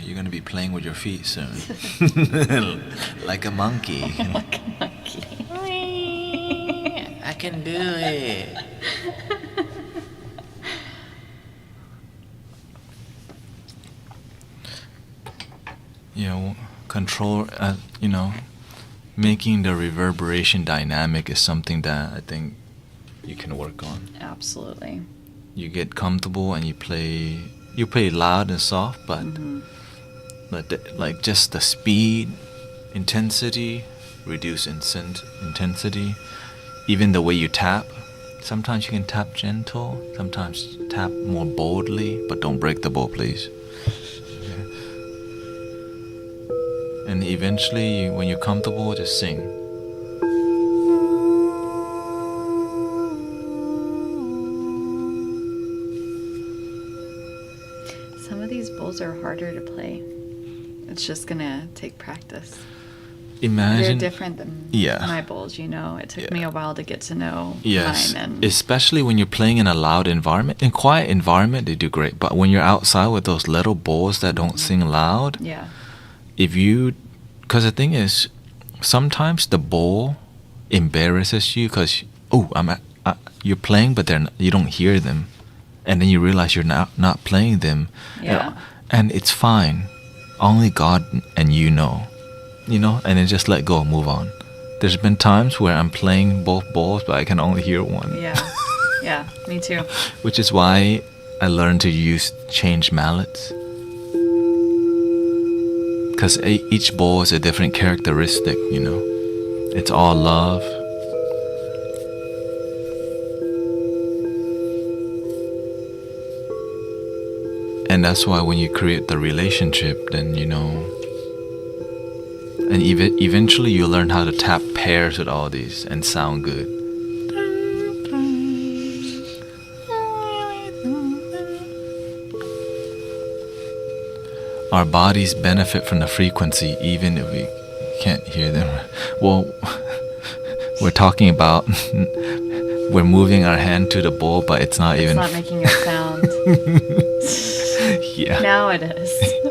You're gonna be playing with your feet soon. Like a monkey. Like a monkey. I can do it. You know, control, making the reverberation dynamic is something that I think you can work on. Absolutely. You get comfortable and you play loud and soft, but like just the speed, intensity, reduce intensity, even the way you tap. Sometimes you can tap gentle, sometimes tap more boldly, but don't break the bowl, please. Okay. And eventually, when you're comfortable, just sing. Some of these bowls are harder to play. It's just gonna take practice. Imagine They're different than my bowls, It took me a while to get to know mine. And especially when you're playing in a loud environment. In quiet environment, they do great. But when you're outside with those little bowls that don't sing loud, because the thing is, sometimes the bowl embarrasses you because you're playing, but you don't hear them, and then you realize you're not playing them. And it's fine. Only God and you know, and then just let go, move on. There's been times where I'm playing both bowls, but I can only hear one. Yeah, me too. Which is why I learned to change mallets. Because each bowl is a different characteristic, It's all love. And that's why when you create the relationship, then and eventually you learn how to tap pairs with all these and sound good. Our bodies benefit from the frequency even if we can't hear them. Well, we're talking about we're moving our hand to the bowl, but it's not making a sound. Yeah. Now it is,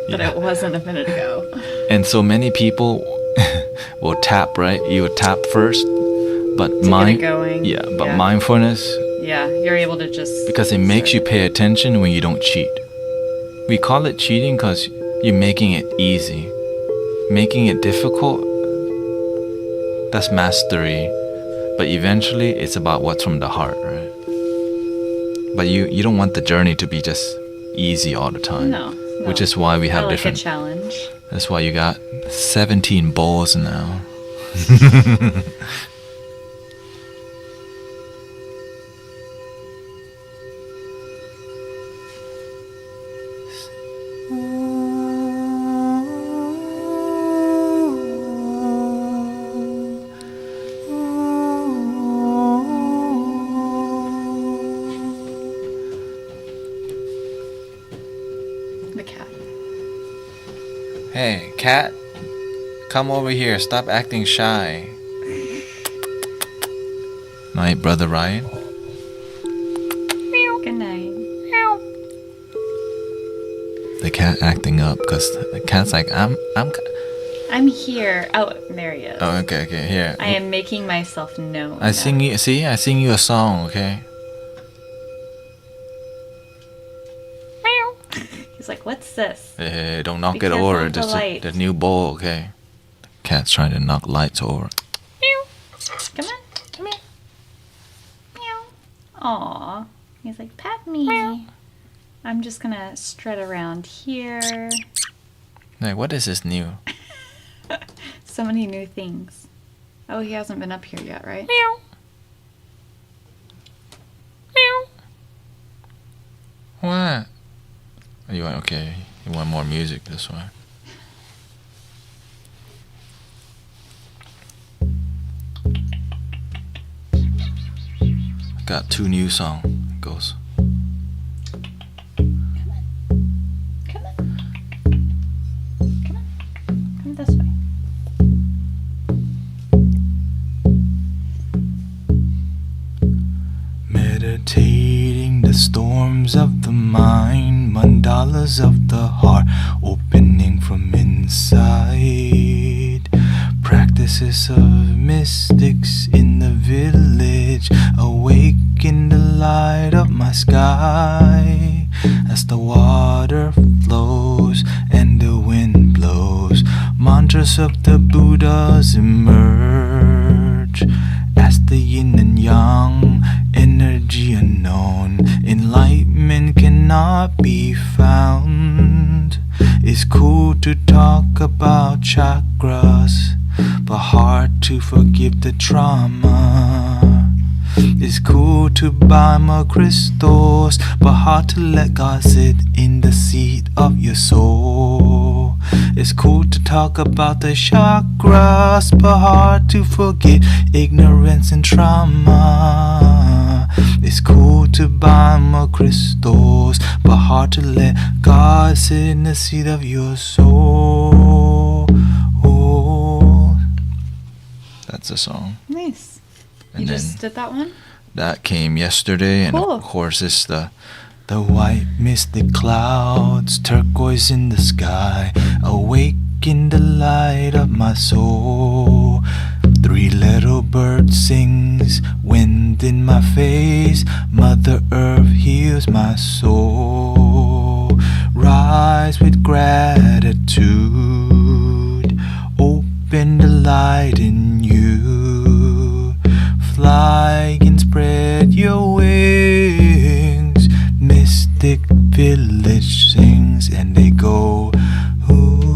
but it wasn't a minute ago. And so many people will tap, right? You would tap first, but get it going. Yeah, but mindfulness. Yeah, you're able to just. Because it makes you pay attention when you don't cheat. We call it cheating because you're making it easy. Making it difficult, that's mastery. But eventually, it's about what's from the heart, right? But you don't want the journey to be just easy all the time. No. Which is why we have different. A challenge. That's why you got 17 bowls now. Hey, cat, come over here. Stop acting shy. Night, Brother Ryan. Good night. The cat acting up because the cat's like, I'm here. Oh, there he is. Oh, okay, here. I am making myself known. I sing you a song, okay? He's like, what's this? Hey, don't knock it over. Just the new bowl, okay? The cat's trying to knock lights over. Come on, come here. Meow. Aw. He's like, pat me. Meow. I'm just gonna strut around here. Hey, what is this new? So many new things. Oh, he hasn't been up here yet, right? Meow. Meow. What? You want more music this way. I got 2 new songs. It goes. Come this way. Meditating the storms of the mind, mandalas of the heart, opening inside. Practices of mystics in the village awake in the light of my sky. As the water flows and the wind blows, mantras of the Buddhas emerge. As the yin and yang, energy unknown, enlightenment cannot be found. It's cool to talk about chakras, but hard to forgive the trauma. It's cool to buy more crystals, but hard to let God sit in the seat of your soul. It's cool to talk about the chakras, but hard to forget ignorance and trauma. It's cool to buy more crystals, but hard to let God sit in the seat of your soul. That's a song. Nice. And You then just did that one? that came yesterday, and Cool. of course it's the white mystic clouds, turquoise in the sky, awake in the light of my soul. 3 little birds sings, wind in my face, Mother Earth heals my soul. Rise with gratitude, open the light in you. Fly and spread your wings. Mystic village sings and they go, ooh, ooh,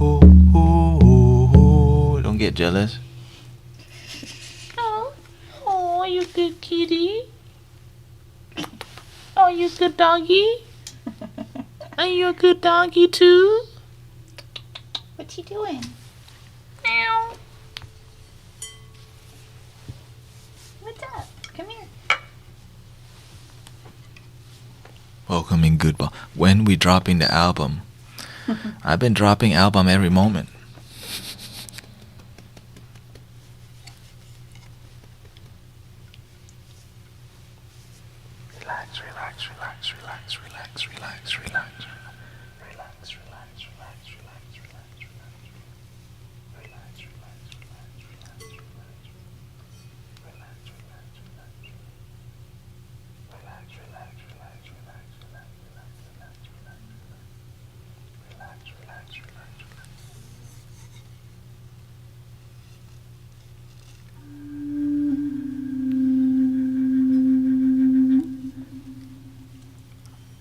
ooh, ooh. Don't get jealous. Oh, you good kitty? Oh, you good doggy? Are you a good doggy too? What's he doing? Meow. What's up? Come here. Welcome in goodbye. When we dropping the album? I've been dropping album every moment. Relax, relax, relax, relax, relax, relax, relax. Relax, relax, relax, relax, relax, relax. Relax, relax, relax, relax, relax. Relax, relax, relax. Relax, relax, relax, relax, relax, relax, relax, relax. Relax, relax, relax, relax.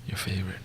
Your favorite.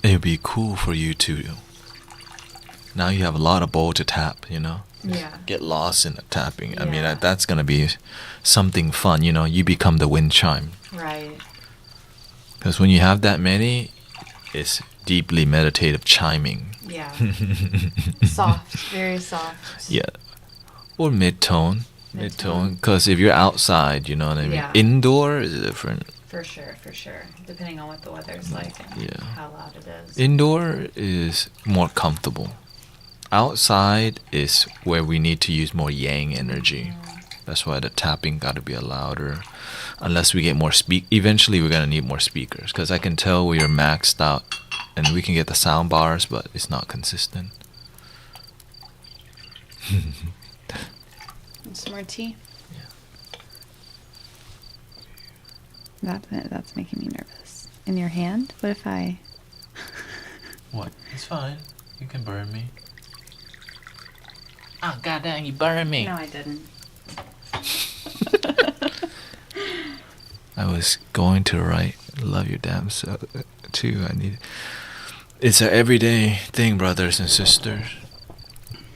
it would be cool for you to. Now you have a lot of bowl to tap, Yeah. Get lost in the tapping. I mean, Yeah. that's going to be something fun, You become the wind chime. Right. Because when you have that many, it's deeply meditative chiming. Yeah. Soft. Very soft. Yeah. Or mid-tone. Mid-tone. Because if you're outside, you know what I mean? Yeah. Indoor is different. For sure. Depending on what the weather's like and Yeah. how loud it is. Indoor is more comfortable. Outside is where we need to use more yang energy. That's why the tapping got to be louder. Unless we get more eventually we're going to need more speakers. Because I can tell we are maxed out. And we can get the sound bars, but it's not consistent. Some more tea? Yeah. That's making me nervous. In your hand? What if I... What? It's fine. You can burn me. Oh, goddamn, you burned me. No, I didn't. I was going to write "Love Your Damn Self" too. It's an everyday thing, brothers and sisters.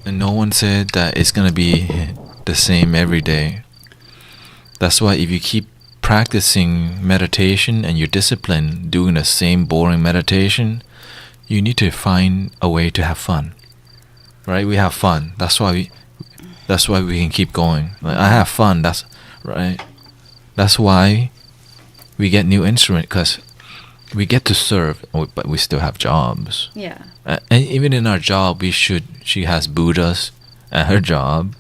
And no one said that it's gonna be the same every day. That's why if you keep practicing meditation and you're disciplined doing the same boring meditation, you need to find a way to have fun. Right? We have fun. That's why we can keep going. Like, I have fun. That's right. That's why we get new instrument, because we get to serve, but we still have jobs. Yeah. And even in our job, she has Buddhas at her job,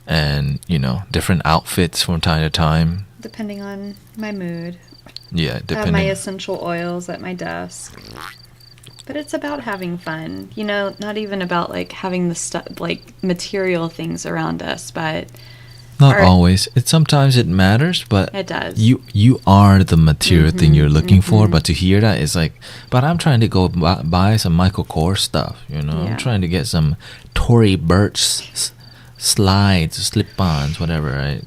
and different outfits from time to time. Depending on my mood. Yeah, I have depending. my essential oils at my desk. But it's about having fun. Not even about like having the stuff, like material things around us, but Not always. Sometimes it matters, but it does. You are the material thing you're looking for. But to hear that is like, but I'm trying to go buy some Michael Kors stuff. Yeah. I'm trying to get some Tory Burch slides, slip-ons, whatever. Right?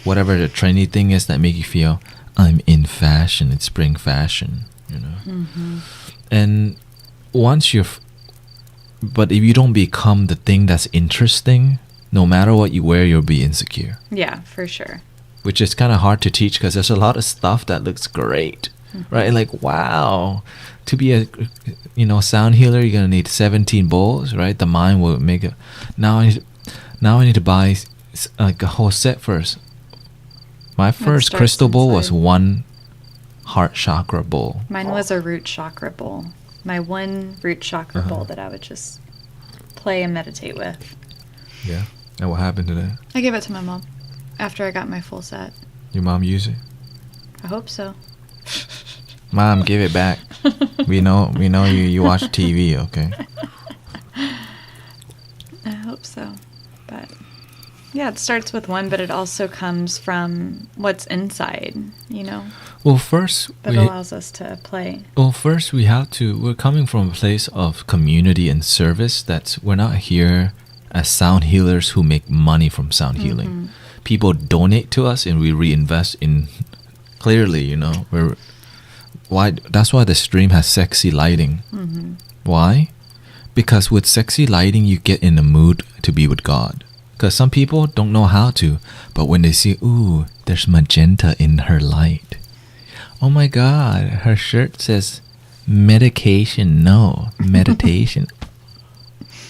Whatever the trendy thing is that make you feel I'm in fashion. It's spring fashion. And once but if you don't become the thing that's interesting, no matter what you wear, you'll be insecure. Yeah, for sure. Which is kind of hard to teach because there's a lot of stuff that looks great, right? Like, wow, to be a sound healer, you're gonna need 17 bowls, right? The mind will make it. Now I need to buy like a whole set first. My first crystal bowl was one heart chakra bowl. Mine was a root chakra bowl. My one root chakra bowl that I would just play and meditate with. Yeah. And what happened to that? I gave it to my mom after I got my full set. Your mom use it? I hope so. Mom, give it back. we know you watch TV, okay? I hope so. But yeah, it starts with one, but it also comes from what's inside, Well, first that allows us to play. Well, first we're coming from a place of community and service. We're not here as sound healers who make money from sound healing. People donate to us and we reinvest in, clearly, that's why the stream has sexy lighting. Why? Because with sexy lighting, you get in the mood to be with God. Because some people don't know how to, but when they see, ooh, there's magenta in her light. Oh my God, her shirt says medication. No, meditation.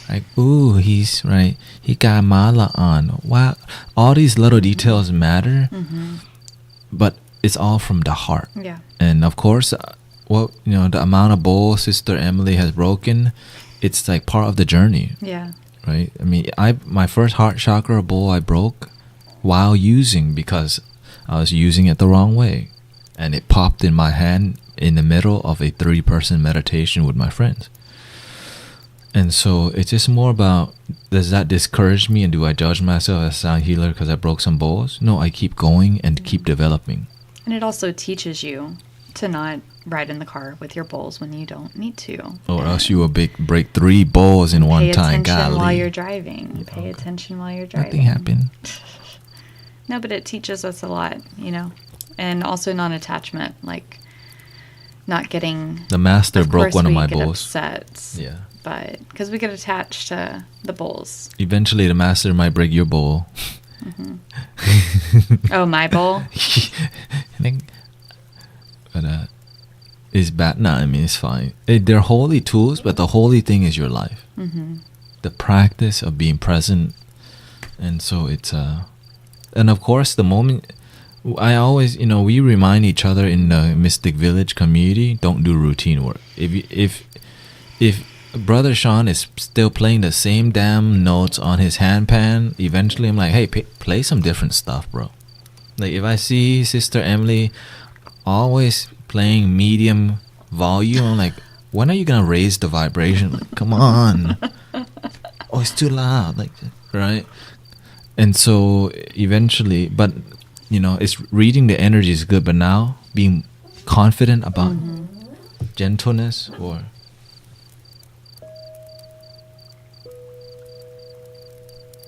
Like, ooh, he's right. He got mala on. Wow, all these little details matter, but it's all from the heart. Yeah. And of course, the amount of bowls Sister Emily has broken, it's like part of the journey. Yeah. Right? I mean, my first heart chakra bowl I broke while using, because I was using it the wrong way. And it popped in my hand in the middle of a 3-person meditation with my friends. And so it's just more about, does that discourage me and do I judge myself as a sound healer because I broke some bowls? No, I keep going and keep developing. And it also teaches you to not ride in the car with your bowls when you don't need to. Or else you will break 3 bowls in one time. Pay attention Golly. while you're driving. Pay attention while you're driving. Nothing happened. No, but it teaches us a lot, And also non-attachment. Like, not getting. The master Of broke course one of we my get bowls. upset, Yeah. but because we get attached to the bowls. Eventually, the master might break your bowl. Oh, my bowl. I think, but it's bad. No, I mean it's fine. They're holy tools, but the holy thing is your life. The practice of being present, and so it's and of course the moment. I always, we remind each other in the Mystic Village community, don't do routine work. If Brother Sean is still playing the same damn notes on his handpan, eventually I'm like, hey, play some different stuff, bro. Like if I see Sister Emily always playing medium volume, I'm like, when are you gonna raise the vibration? Like, come on. Oh, it's too loud, like, right? And so eventually, but it's reading the energy is good, but now being confident about gentleness or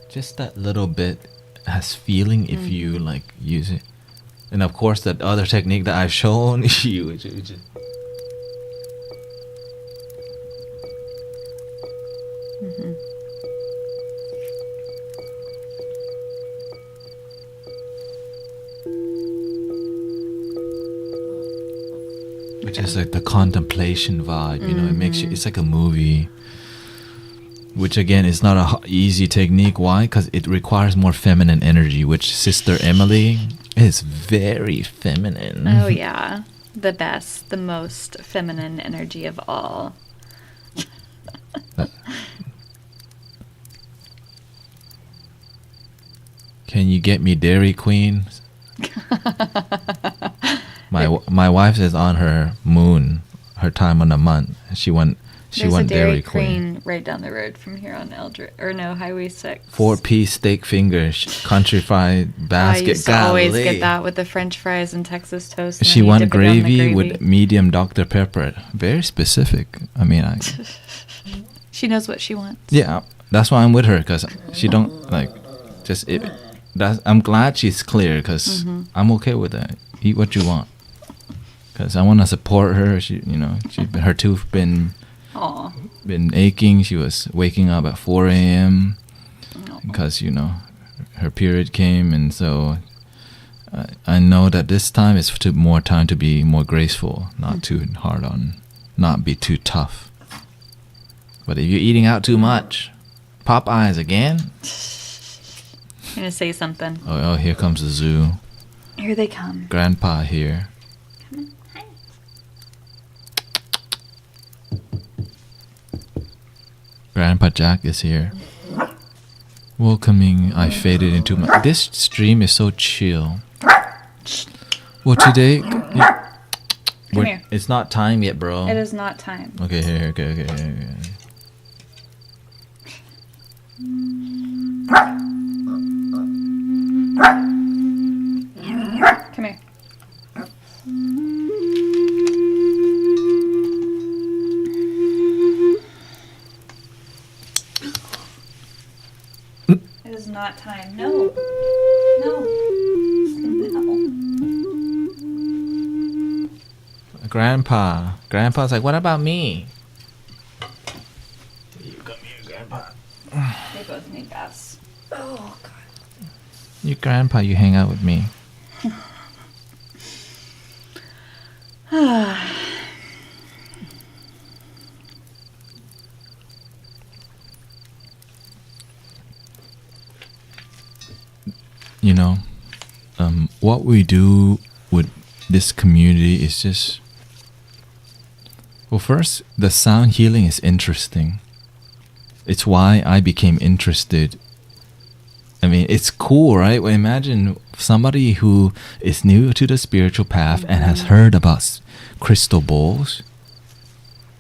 just that little bit has feeling if you like use it. And of course that other technique that I've shown you, which is like the contemplation vibe, it makes you, it's like a movie, which again is not a easy technique. Why? Because it requires more feminine energy, which Sister Emily is very feminine. Oh yeah, the best, the most feminine energy of all. Can you get me Dairy Queen? My wife is on her moon, her time on the month. She wants Dairy Queen right down the road from here on Highway 6. 4-piece steak fingers, country fried basket. I used to always get that with the French fries and Texas toast. And she then you wants dip it on the gravy with medium Dr. Pepper. Very specific. I mean, she knows what she wants. Yeah, that's why I'm with her, because she don't like just it. I'm glad she's clear, because I'm okay with that. Eat what you want, because I want to support her. Her tooth been aching. She was waking up at 4 a.m. because her period came, and so I know that this time is more time to be more graceful, not too hard on, not be too tough. But if you're eating out too much, Popeyes again. I'm gonna say something. Oh, here comes the zoo. Here they come. Grandpa here. Come on. Hi. Grandpa Jack is here. Welcoming, I faded into my... This stream is so chill. Well, today... Come here. It's not time yet, bro. It is not time. Okay, here. Okay. Come here. It is not time. No. Grandpa's like, what about me? You come here, Grandpa. They both need baths. Oh, God. You Grandpa, you hang out with me. What we do with this community is just... Well, first, the sound healing is interesting. It's why I became interested. I mean, it's cool, right? Well, imagine somebody who is new to the spiritual path and has heard about crystal bowls.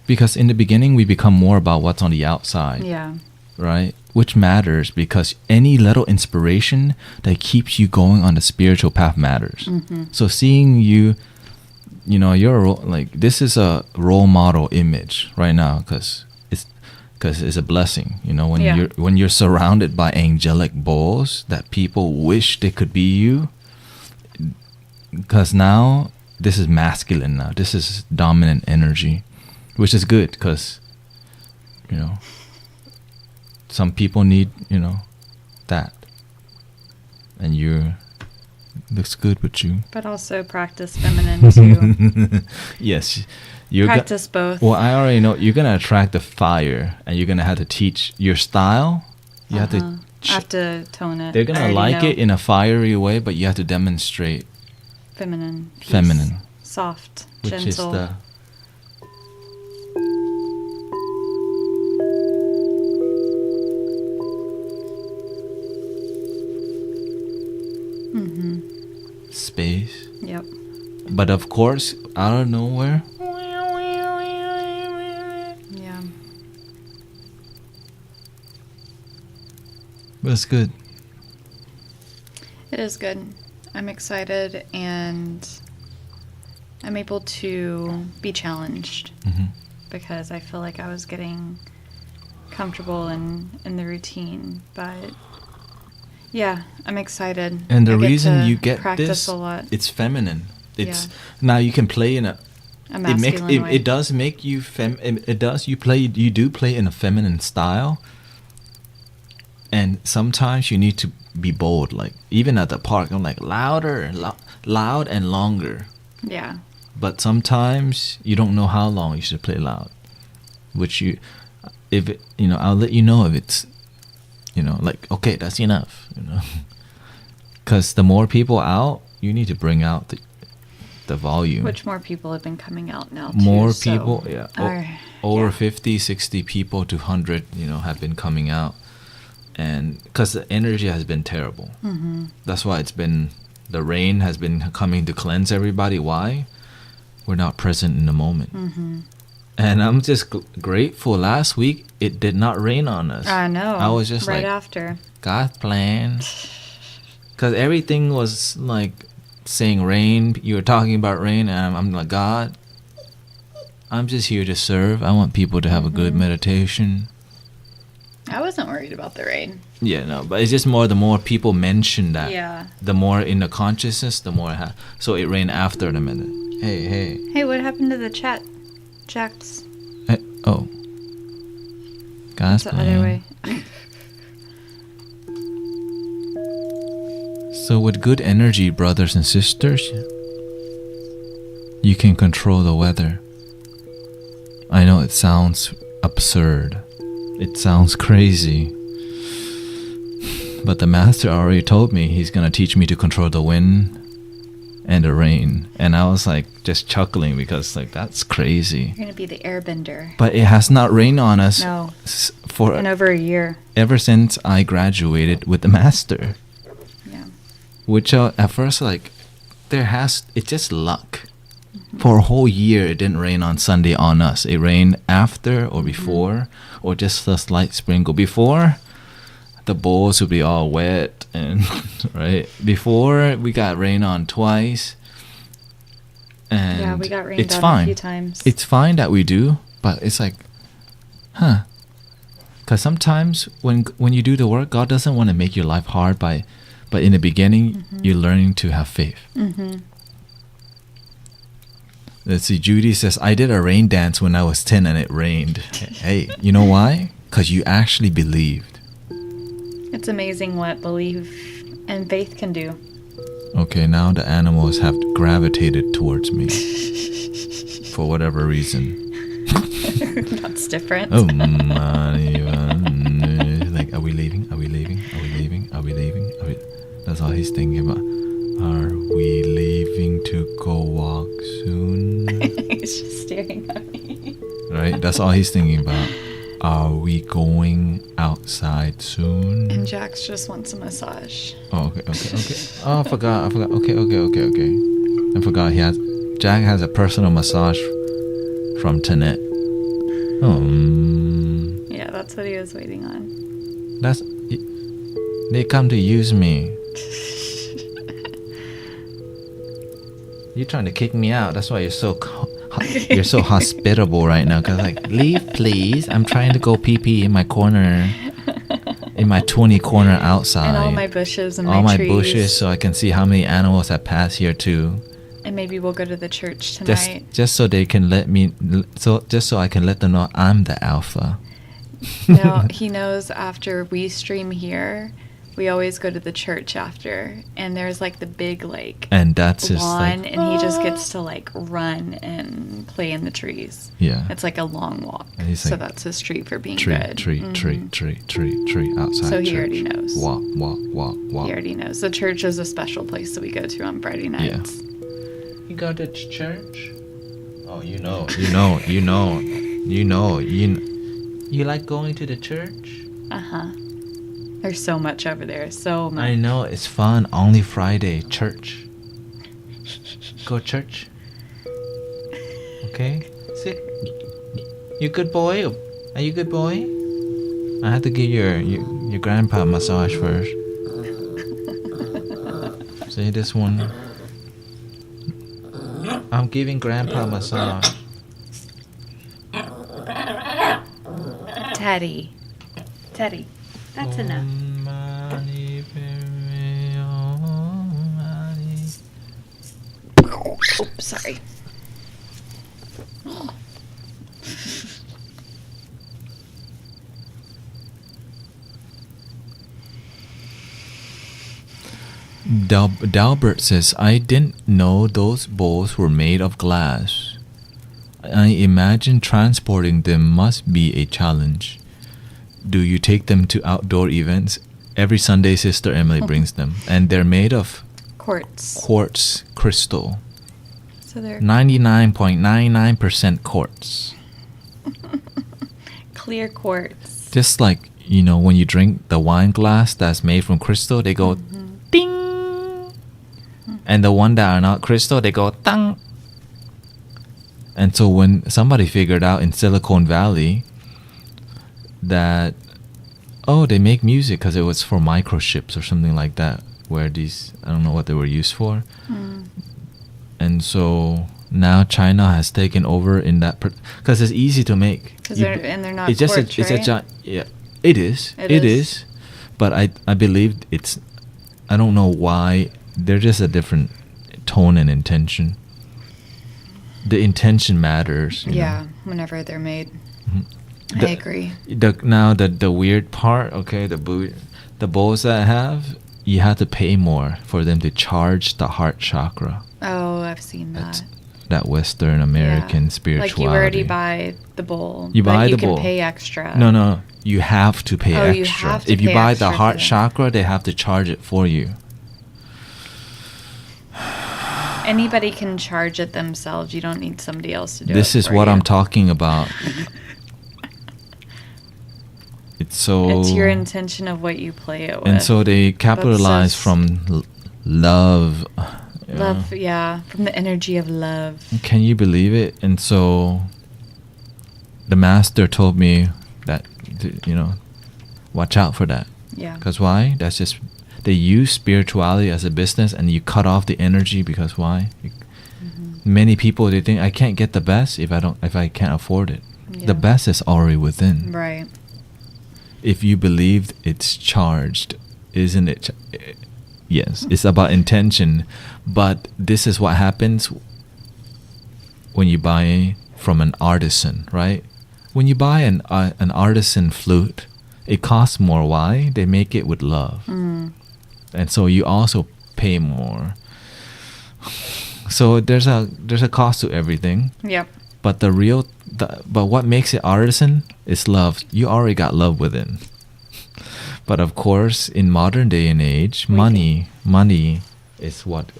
Because in the beginning, we become more about what's on the outside. Yeah. Right? Which matters, because any little inspiration that keeps you going on the spiritual path matters. Mm-hmm. So seeing you, you're this is a role model image right now, because it's a blessing. When you're surrounded by angelic bowls that people wish they could be you. Because now this is masculine now. This is dominant energy, which is good because, you know, some people need, you know, that. And looks good with you. But also practice feminine too. Yes. Practice both. Well, I already know you're going to attract the fire, and you're going to have to teach your style. You have to... I have to tone it. They're going to like it in a fiery way, but you have to demonstrate feminine. Peace. Feminine. Soft. Which gentle. is the... Space. Yep. But of course, out of nowhere... Yeah. But it's good. It is good. I'm excited and I'm able to be challenged because I feel like I was getting comfortable in the routine. But yeah, I'm excited. And the I reason to you get practice this, a lot. it's feminine. Now you can play in a masculine way. It does make you you do play in a feminine style. And sometimes you need to be bold, like even at the park, I'm like louder, loud and longer. Yeah. But sometimes you don't know how long you should play loud, I'll let you know if it's, like, okay, that's enough, because the more people out, you need to bring out the volume. Which more people have been coming out now too. More so people, yeah. Over 50, 60 people to 100, have been coming out. And because the energy has been terrible. That's why the rain has been coming to cleanse everybody. Why? We're not present in the moment. And I'm just grateful. Last week, it did not rain on us. I know. I was just right like, after. God's plan. Because everything was like saying rain. You were talking about rain. And I'm like, God, I'm just here to serve. I want people to have a good meditation. I wasn't worried about the rain. Yeah, no, but it's just the more people mention that, Yeah. the more in the consciousness, the more so it rained after the minute. Hey. Hey, what happened to the chat? Jacks. Oh. God's It's the other way. So with good energy, brothers and sisters, you can control the weather. I know it sounds absurd. It sounds crazy. But the master already told me he's going to teach me to control the wind and the rain. And I was like just chuckling because like that's crazy. You're going to be the airbender. But it has not rained on us in over a year. Ever since I graduated with the master. Yeah. Which at first like it's just luck. For a whole year, it didn't rain on Sunday on us. It rained after or before, or just a slight sprinkle. Before, the bowls would be all wet, and right before we got rain on twice. And yeah, we got rained it's on fine. a few times. It's fine that we do, but it's like, because sometimes when you do the work, God doesn't want to make your life hard but in the beginning, you're learning to have faith. Let's see, Judy says, I did a rain dance when I was 10 and it rained. Hey, you know why? Because you actually believed. It's amazing what belief and faith can do. Okay, now the animals have gravitated towards me. For whatever reason. That's different. Oh, like, are we leaving? Are we leaving? Are we leaving? Are we leaving? That's all he's thinking about. Are we leaving to go walk soon? He's just staring at me. Right? That's all he's thinking about. Are we going outside soon? And Jax just wants a massage. Oh, okay. Oh, I forgot. Okay. I forgot Jack has a personal massage from Tanette. Yeah, that's what he was waiting on. They come to use me. You're trying to kick me out. That's why you're so hospitable right now. Cause like, leave please. I'm trying to go pee in my corner, in my 20 corner outside. And all my bushes and all my my trees. bushes, so I can see how many animals have passed here too. And maybe we'll go to the church Just tonight. just so they can let me just so I can let them know I'm the alpha. No, he knows after we stream here, we always go to the church after, and there's like the big like And that's just lawn, like and he just gets to like run and play in the trees. yeah. It's like a long walk. And he's So like, that's his treat for being tree, good. tree, tree, Mhm. tree outside. So he church. already knows. Walk, walk, walk, walk. He already knows. The church is a special place that we go to on Friday nights. You go to church? Oh, you know. You like going to the church? Uh-huh. There's so much over there. So much. I know, it's fun. Only Friday, church. Go church. Okay? Sit. You good boy? Are you good boy? I have to give your grandpa a massage first. See this one? I'm giving grandpa a massage. Teddy. That's enough. Oops, sorry. Dalbert says, I didn't know those bowls were made of glass. I imagine transporting them must be a challenge. Do you take them to outdoor events? Every Sunday, Sister Emily brings them. And they're made of quartz crystal. So they're 99.99% quartz. clear quartz. Just like, you know, when you drink the wine glass that's made from crystal, they go ding. And the one that are not crystal, they go tang. And so when somebody figured out in Silicon Valley that, oh, they make music because it was for microchips or something like that, where these, I don't know what they were used for. And so now China has taken over in that, because it's easy to make. And they're not It's just quartz, it's right? yeah, it is. It is. But I believe it's, I don't know why, they're just a different tone and intention. The intention matters. You know? Whenever they're made. Mm-hmm. I agree. Now the weird part, okay, the bowls that I have, you have to pay more for them to charge the heart chakra. Oh, I've seen that. That Western American spirituality. Like you already buy the bowl. You buy the bowl. bowl. You can pay extra. No. You have to pay extra. You have to if you pay buy extra the for heart them. chakra, they have to charge it for you. Anybody can charge it themselves. You don't need somebody else to do it. This is for what you. I'm talking about. It's your intention of what you play it with. And so they capitalize from love. Love, from the energy of love. Can you believe it? And so the master told me that, you know, watch out for that. Yeah. Because why? That's just, they use spirituality as a business and you cut off the energy because why? Many people, they think I can't get the best if I can't afford it. Yeah. The best is already within. Right. If you believe it's charged, isn't it? Yes, it's about intention. But this is what happens when you buy from an artisan, right? When you buy an artisan flute, it costs more. Why? They make it with love. And so you also pay more. So there's a cost to everything. Yep. But but what makes it artisan is love. You already got love within. But of course, in modern day and age, money is what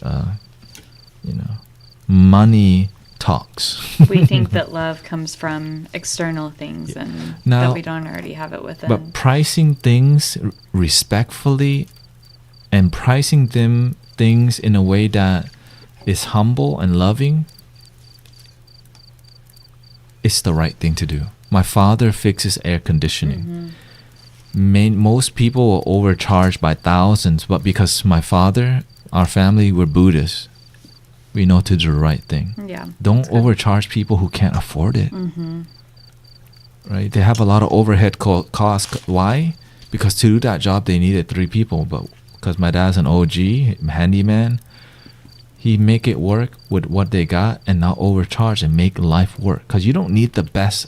money talks. We think that love comes from external things and that we don't already have it within. But pricing things respectfully and pricing things in a way that is humble and loving is the right thing to do. My father fixes air conditioning. Most people will overcharge by thousands, but because my father, our family, we're Buddhists, we know to do the right thing. Yeah. Don't overcharge people who can't afford it. Right? They have a lot of overhead costs. Why? Because to do that job, they needed 3 people. But because my dad's an OG handyman, he make it work with what they got and not overcharge and make life work. Because you don't need the best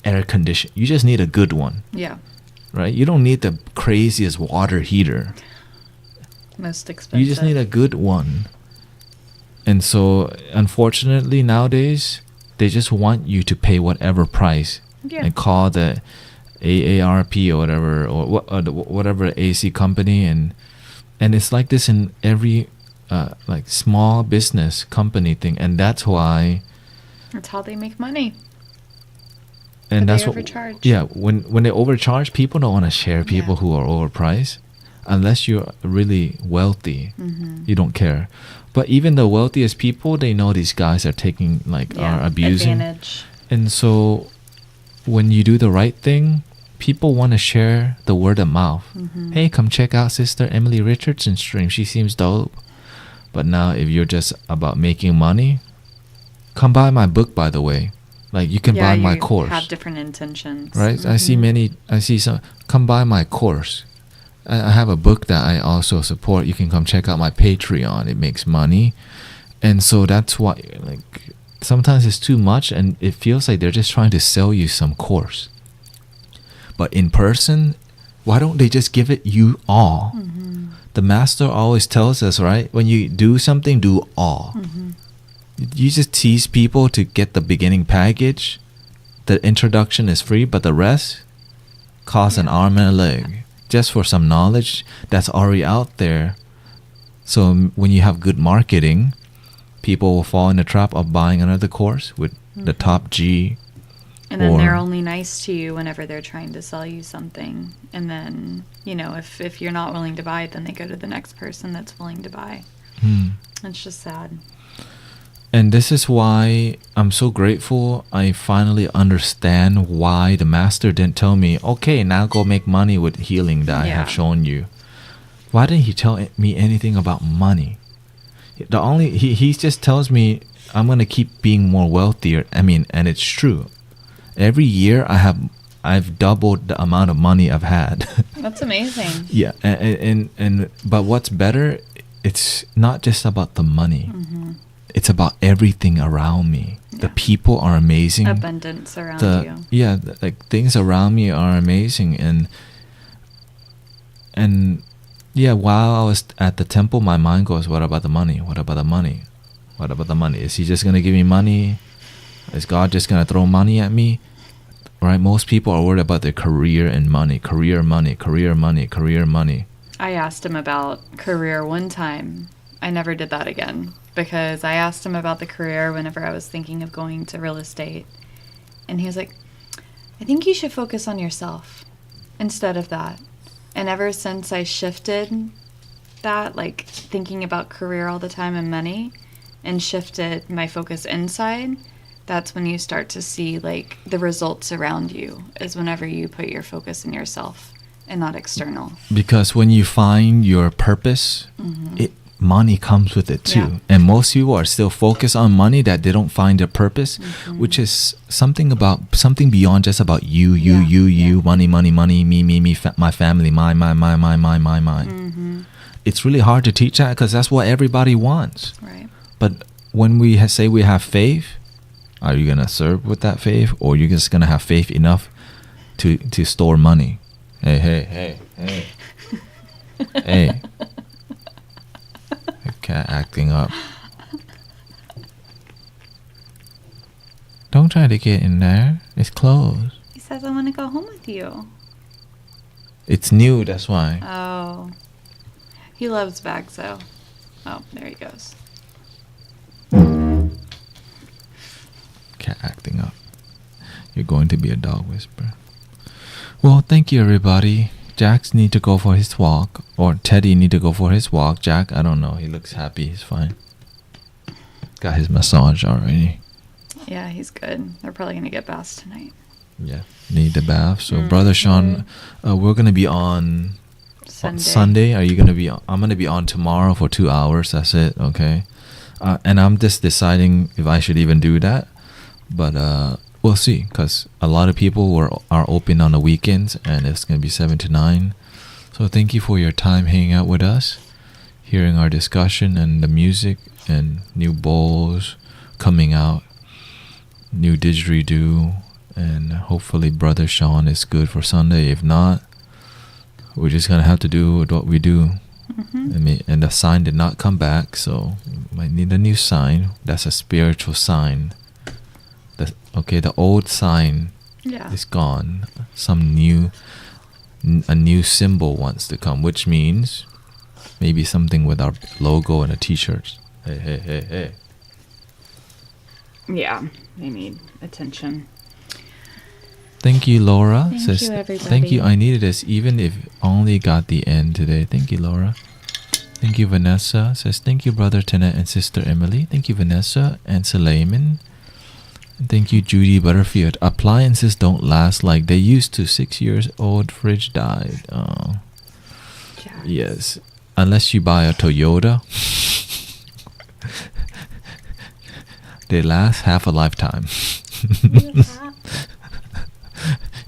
air condition. You just need a good one. Yeah. Right? You don't need the craziest water heater. Most expensive. You just need a good one. And so, unfortunately, nowadays, they just want you to pay whatever price and call the AARP or whatever, or whatever AC company, and it's like this in every like small business company thing, and that's why. That's how they make money. And but that's they what. overcharge. Yeah, when they overcharge, people don't want to share people who are overpriced, unless you're really wealthy. You don't care. But even the wealthiest people, they know these guys are taking are abusing. Advantage. And so, when you do the right thing, people want to share the word of mouth. Hey, come check out Sister Emily Richardson's stream. She seems dope. But now, if you're just about making money, come buy my book, by the way. Like, you can buy my course. Have different intentions. Right? I see some, come buy my course. I have a book that I also support. You can come check out my Patreon. It makes money. And so that's why, like, sometimes it's too much and it feels like they're just trying to sell you some course. But in person, why don't they just give it you all? The master always tells us, right? When you do something, do all. You just tease people to get the beginning package. The introduction is free, but the rest costs an arm and a leg. Just for some knowledge that's already out there. So when you have good marketing, people will fall in the trap of buying another course with the top G. And then they're only nice to you whenever they're trying to sell you something. And then, if you're not willing to buy, then they go to the next person that's willing to buy. It's just sad. And this is why I'm so grateful I finally understand why the master didn't tell me, okay, now go make money with healing that I have shown you. Why didn't he tell me anything about money? He just tells me I'm going to keep being more wealthier. And it's true. Every year I've doubled the amount of money I've had. That's amazing. Yeah. And but what's better, it's not just about the money. It's about everything around me. The people are amazing. Abundance around you. Yeah, like things around me are amazing. And yeah, while I was at the temple, my mind goes, what about the money? What about the money? What about the money? Is he just going to give me money? Is God just going to throw money at me? Right? Most people are worried about their career and money. Career, money, career, money, career, money. I asked him about career one time. I never did that again. Because I asked him about the career whenever I was thinking of going to real estate. And he was like, I think you should focus on yourself instead of that. And ever since I shifted that, like thinking about career all the time and money, and shifted my focus inside, that's when you start to see like the results around you, is whenever you put your focus in yourself and not external. Because when you find your purpose, money comes with it too. And most people are still focused on money, that they don't find their purpose, which is something beyond just about you, money, me, my family, my. It's really hard to teach that because that's what everybody wants. Right. But when we say we have faith, are you going to serve with that faith, or you're just going to have faith enough to store money? Hey. Hey. Cat acting up. Don't try to get in there. It's closed. He says I want to go home with you. It's new, that's why. Oh. He loves bags though. Oh, there he goes. Cat acting up. You're going to be a dog whisperer. Well, thank you everybody. Jack need to go for his walk, or Teddy need to go for his walk. Jack, I don't know. He looks happy. He's fine. Got his massage already. Yeah, he's good. They're probably going to get baths tonight. Yeah, need the bath. So, Brother Sean, we're going to be on Sunday. Are you going to be on? I'm going to be on tomorrow for 2 hours. That's it. Okay. And I'm just deciding if I should even do that. But we'll see, because a lot of people are open on the weekends, and it's going to be 7 to 9. So thank you for your time hanging out with us, hearing our discussion and the music and new bowls coming out, new didgeridoo, and hopefully Brother Sean is good for Sunday. If not, we're just gonna have to do what we do. I mean, and the sign did not come back, so we might need a new sign. That's a spiritual sign. The old sign is gone. A new symbol wants to come, which means maybe something with our logo and a t-shirt. Hey. Yeah, they need attention. Thank you, Laura. Thank you, everybody. Thank you. I needed this, even if only got the end today. Thank you, Laura. Thank you, Vanessa. Says, thank you, Brother Tenet and Sister Emily. Thank you, Vanessa and Suleiman. And thank you, Judy Butterfield. Appliances don't last like they used to. 6 years old fridge died. Oh. Yeah. Yes. Unless you buy a Toyota. They last half a lifetime.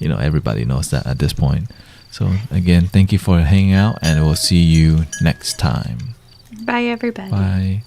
Everybody knows that at this point. So again, thank you for hanging out, and we'll see you next time. Bye, everybody. Bye.